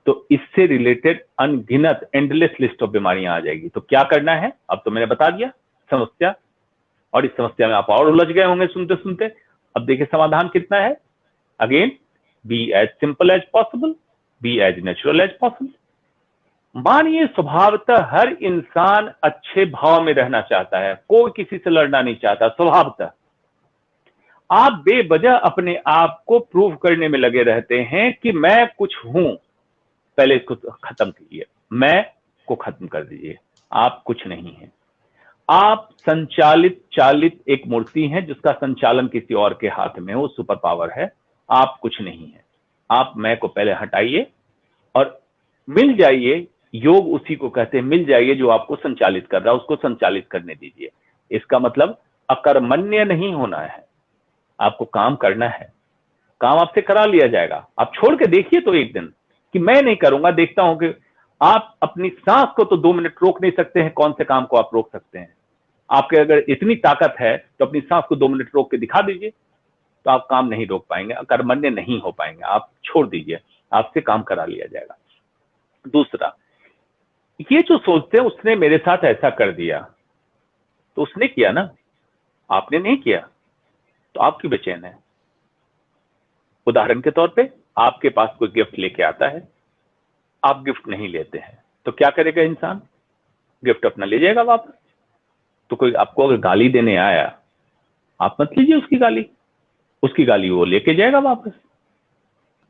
तो इससे रिलेटेड अनगिनत एंडलेस लिस्ट ऑफ बीमारियां आ जाएगी। तो क्या करना है, अब तो मैंने बता दिया समस्या, और इस समस्या में आप और उलझ गए होंगे सुनते सुनते। अब देखिए समाधान कितना है। Again, be as simple as possible, be as natural as possible. मानिए स्वभावतः हर इंसान अच्छे भाव में रहना चाहता है, कोई किसी से लड़ना नहीं चाहता स्वभावतः। आप बेवजह अपने आप को प्रूव करने में लगे रहते हैं कि मैं कुछ हूं। पहले इसको खत्म कीजिए, मैं को खत्म कर दीजिए। आप कुछ नहीं है, आप संचालित चालित एक मूर्ति हैं जिसका संचालन किसी और के हाथ में हो, सुपर पावर है। आप कुछ नहीं है। आप मैं को पहले हटाइए और मिल जाइए। योग उसी को कहते हैं, मिल जाइए जो आपको संचालित कर रहा है, उसको संचालित करने दीजिए। इसका मतलब अकर्मण्य नहीं होना है, आपको काम करना है। काम आपसे करा लिया जाएगा। आप छोड़ के देखिए तो एक दिन कि मैं नहीं करूंगा, देखता हूं कि आप अपनी सांस को तो 2 मिनट रोक नहीं सकते हैं, कौन से काम को आप रोक सकते हैं? आपके अगर इतनी ताकत है तो अपनी सांस को 2 मिनट रोक के दिखा दीजिए, तो आप काम नहीं रोक पाएंगे, अकर्मण्य नहीं हो पाएंगे। आप छोड़ दीजिए, आपसे काम करा लिया जाएगा। दूसरा, ये जो सोचते हैं उसने मेरे साथ ऐसा कर दिया, तो उसने किया ना, आपने नहीं किया, तो आपकी बेचैन है। उदाहरण के तौर पे आपके पास कोई गिफ्ट लेके आता है, आप गिफ्ट नहीं लेते हैं, तो क्या करेगा इंसान? गिफ्ट अपना ले जाएगा वापस। तो कोई आपको अगर गाली देने आया, आप मत लीजिए उसकी गाली, उसकी गाली वो लेके जाएगा वापस।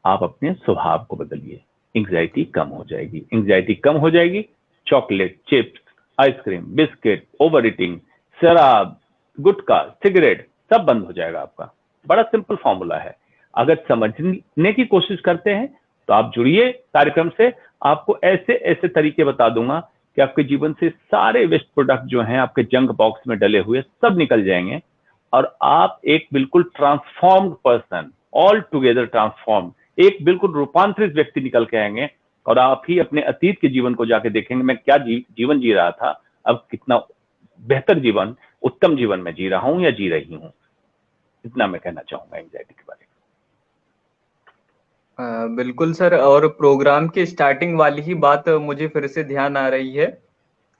आप अपने स्वभाव को बदलिए, एंग्जाइटी कम हो जाएगी। एंग्जाइटी कम हो जाएगी, chocolate, chips, ice cream, biscuit, over eating, शराब, गुटखा, सिगरेट सब बंद हो जाएगा आपका। बड़ा सिंपल फॉर्मूला है। अगर समझने की कोशिश करते हैं तो आप जुड़िए कार्यक्रम से, आपको ऐसे ऐसे तरीके बता दूंगा कि आपके जीवन से सारे वेस्ट प्रोडक्ट जो हैं आपके जंक बॉक्स में डले हुए सब निकल जाएंगे, और आप एक बिल्कुल transformed person, all together transformed, एक बिल्कुल रूपांतरित व्यक्ति निकल के आएंगे। और आप ही अपने अतीत के जीवन को जाके देखेंगे, मैं क्या जीवन जी रहा था, अब कितना बेहतर जीवन, उत्तम जीवन में जी रहा हूं या जी रही हूं। इतना मैं कहना चाहूंगा एंग्जाइटी के बारे में। बिल्कुल सर, और प्रोग्राम की स्टार्टिंग वाली ही बात मुझे फिर से ध्यान आ रही है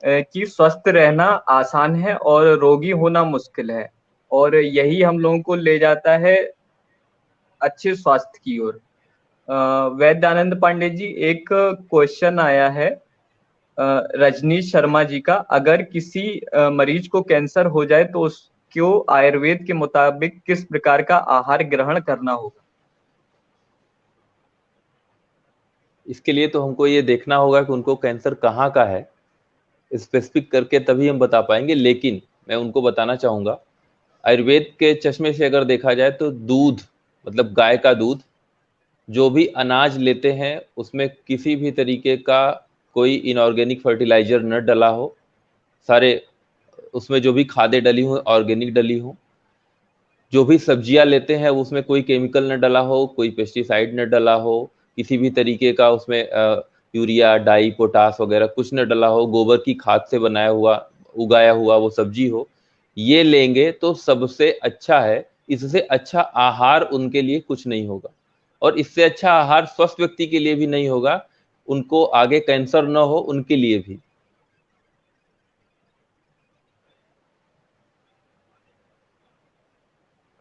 कि स्वस्थ रहना आसान है और रोगी होना मुश्किल है, और यही हम लोगों को ले जाता है अच्छे स्वास्थ्य की ओर। वैद्यानंद पांडे जी, एक क्वेश्चन आया है रजनीश शर्मा जी का, अगर किसी मरीज को कैंसर हो जाए तो उसको आयुर्वेद के मुताबिक किस प्रकार का आहार ग्रहण करना होगा? इसके लिए तो हमको ये देखना होगा कि उनको कैंसर कहाँ का है, स्पेसिफिक करके तभी हम बता पाएंगे। लेकिन मैं उनको बताना चाहूँगा, आयुर्वेद के चश्मे से अगर देखा जाए तो दूध, मतलब गाय का दूध, जो भी अनाज लेते हैं उसमें किसी भी तरीके का कोई इनऑर्गेनिक फर्टिलाइजर न डला हो, सारे उसमें जो भी खादें डली हो ऑर्गेनिक डली हो। जो भी सब्जियां लेते हैं उसमें कोई केमिकल न डला हो, कोई पेस्टिसाइड न डला हो, किसी भी तरीके का उसमें यूरिया, डाई, पोटास वगैरह कुछ न डला हो, गोबर की खाद से बनाया हुआ उगाया हुआ वो सब्जी हो, ये लेंगे तो सबसे अच्छा है। इससे अच्छा आहार उनके लिए कुछ नहीं होगा, और इससे अच्छा आहार स्वस्थ व्यक्ति के लिए भी नहीं होगा, उनको आगे कैंसर न हो उनके लिए भी।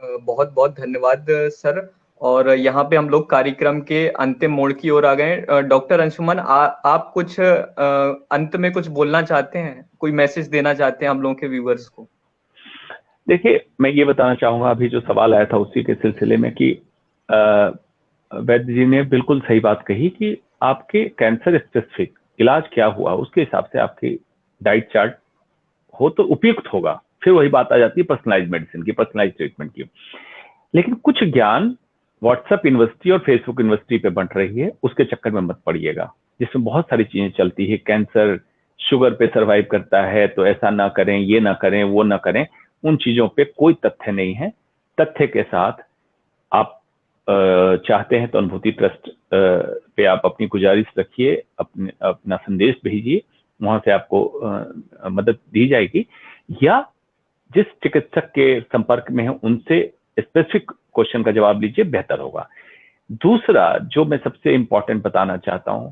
बहुत बहुत धन्यवाद सर। और यहाँ पे हम लोग कार्यक्रम के अंतिम मोड़ की ओर आ गए। डॉक्टर अंशुमन, आप कुछ अंत में कुछ बोलना चाहते हैं, कोई मैसेज देना चाहते हैं हम लोगों के व्यूअर्स को? देखिए, मैं ये बताना चाहूंगा, अभी जो सवाल आया था उसी के सिलसिले में कि वैद्य जी ने बिल्कुल सही बात कही कि आपके कैंसर स्पेसिफिक इलाज क्या हुआ, उसके हिसाब से आपकी डाइट चार्ट हो तो उपयुक्त होगा। फिर वही बात आ जाती है पर्सनलाइज मेडिसिन की, पर्सनलाइज ट्रीटमेंट की। लेकिन कुछ ज्ञान व्हाट्सएप यूनिवर्सिटी और फेसबुक यूनिवर्सिटी पे बंट रही है, उसके चक्कर में मत पड़िएगा, जिसमें बहुत सारी चीजें चलती है। कैंसर शुगर पे सरवाइव करता है तो ऐसा ना करें, ये ना करें, वो ना करें, उन चीजों पे कोई तथ्य नहीं है। तथ्य के साथ आप चाहते हैं तो अनुभूति ट्रस्ट पे आप अपनी गुजारिश रखिए, अपना संदेश भेजिए, वहां से आपको मदद दी जाएगी, या जिस चिकित्सक के संपर्क में है उनसे स्पेसिफिक क्वेश्चन का जवाब लीजिए, बेहतर होगा। दूसरा जो मैं सबसे इंपॉर्टेंट बताना चाहता हूं,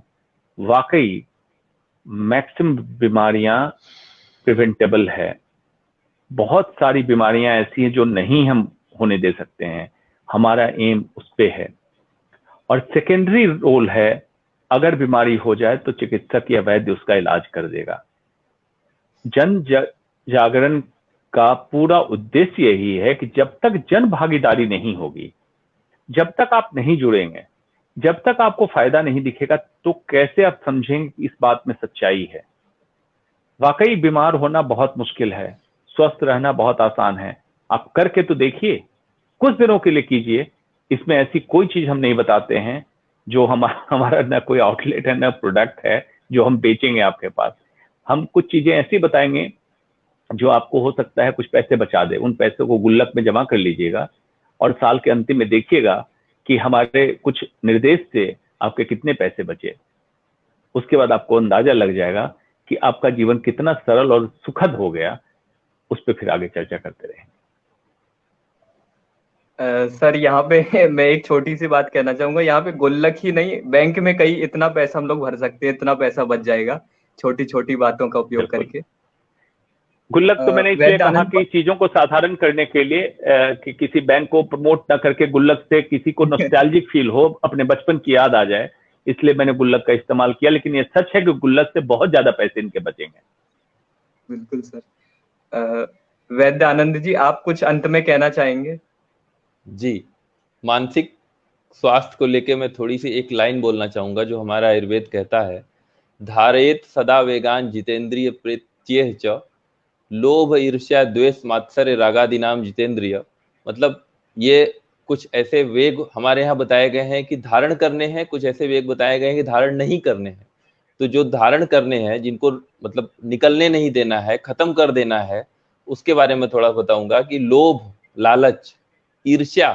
वाकई मैक्सिमम बीमारियां प्रिवेंटेबल है। बहुत सारी बीमारियां ऐसी हैं जो नहीं हम होने दे सकते हैं, हमारा एम उस पे है। और सेकेंडरी रोल है, अगर बीमारी हो जाए तो चिकित्सक या वैद्य उसका इलाज कर देगा। जन जागरण का पूरा उद्देश्य यही है कि जब तक जन भागीदारी नहीं होगी, जब तक आप नहीं जुड़ेंगे, जब तक आपको फायदा नहीं दिखेगा, तो कैसे आप समझेंगे कि इस बात में सच्चाई है। वाकई बीमार होना बहुत मुश्किल है, स्वस्थ रहना बहुत आसान है। आप करके तो देखिए, कुछ दिनों के लिए कीजिए। इसमें ऐसी कोई चीज हम नहीं बताते हैं जो हमारा ना कोई आउटलेट है, ना प्रोडक्ट है जो हम बेचेंगे आपके पास। हम कुछ चीजें ऐसी बताएंगे जो आपको हो सकता है कुछ पैसे बचा दे। उन पैसों को गुल्लक में जमा कर लीजिएगा और साल के अंतिम में देखिएगा कि हमारे कुछ निर्देश से आपके कितने पैसे बचे। उसके बाद आपको अंदाजा लग जाएगा कि आपका जीवन कितना सरल और सुखद हो गया। उस पर फिर आगे चर्चा करते रहेंगे। सर यहाँ पे मैं एक छोटी सी बात कहना चाहूंगा। यहाँ पे गुल्लक ही नहीं, बैंक में कई इतना पैसा हम लोग भर सकते हैं, इतना पैसा बच जाएगा छोटी छोटी बातों का उपयोग करके। गुल्लक तो मैंने इसलिए कहा वैद्यानंद कि चीजों को साधारण करने के लिए, कि किसी बैंक को प्रमोट ना करके गुल्लक से किसी को नॉस्टैल्जिक फील हो, अपने बचपन की याद आ जाए, इसलिए मैंने गुल्लक का इस्तेमाल किया। लेकिन ये सच है कि गुल्लक से बहुत ज्यादा पैसे इनके बचेंगे। बिल्कुल सर। वैद्यानंद जी, आप कुछ अंत में कहना चाहेंगे? जी, मानसिक स्वास्थ्य को लेके मैं थोड़ी सी एक लाइन बोलना चाहूंगा जो हमारा आयुर्वेद कहता है, धारयेत सदा वेगान जितेंद्रिय प्रत्यय च लोभ ईर्ष्या द्वेष मात्सर्य रागादि नाम जितेंद्रिय। मतलब ये कुछ ऐसे वेग हमारे यहाँ बताए गए हैं कि धारण करने हैं, कुछ ऐसे वेग बताए गए हैं कि धारण नहीं करने हैं। तो जो धारण करने हैं, जिनको मतलब निकलने नहीं देना है, खत्म कर देना है, उसके बारे में थोड़ा बताऊंगा कि लोभ, लालच, ईर्ष्या,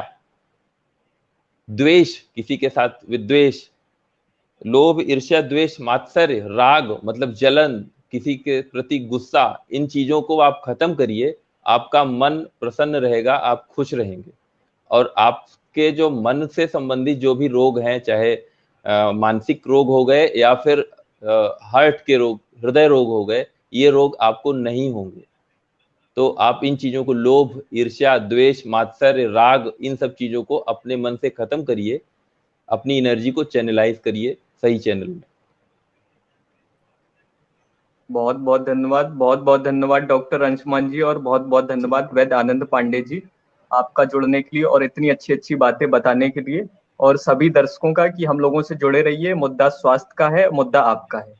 द्वेष, किसी के साथ विद्वेष, लोभ ईर्ष्या द्वेष मात्सर्य, राग मतलब जलन, किसी के प्रति गुस्सा, इन चीजों को आप खत्म करिए। आपका मन प्रसन्न रहेगा, आप खुश रहेंगे। और आपके जो मन से संबंधित जो भी रोग हैं, चाहे मानसिक रोग हो गए या फिर हार्ट के रोग, हृदय रोग हो गए, ये रोग आपको नहीं होंगे। तो आप इन चीजों को, लोभ, ईर्ष्या, द्वेष, मात्सर्य, राग, इन सब चीजों को अपने मन से खत्म करिए, अपनी एनर्जी को चैनलाइज करिए सही चैनल में। बहुत बहुत धन्यवाद, बहुत बहुत धन्यवाद डॉक्टर अंशुमान जी, और बहुत बहुत धन्यवाद वैद्यानंद पांडे जी, आपका जुड़ने के लिए और इतनी अच्छी अच्छी बातें बताने के लिए। और सभी दर्शकों का कि हम लोगों से जुड़े रहिए। मुद्दा स्वास्थ्य का है, मुद्दा आपका है।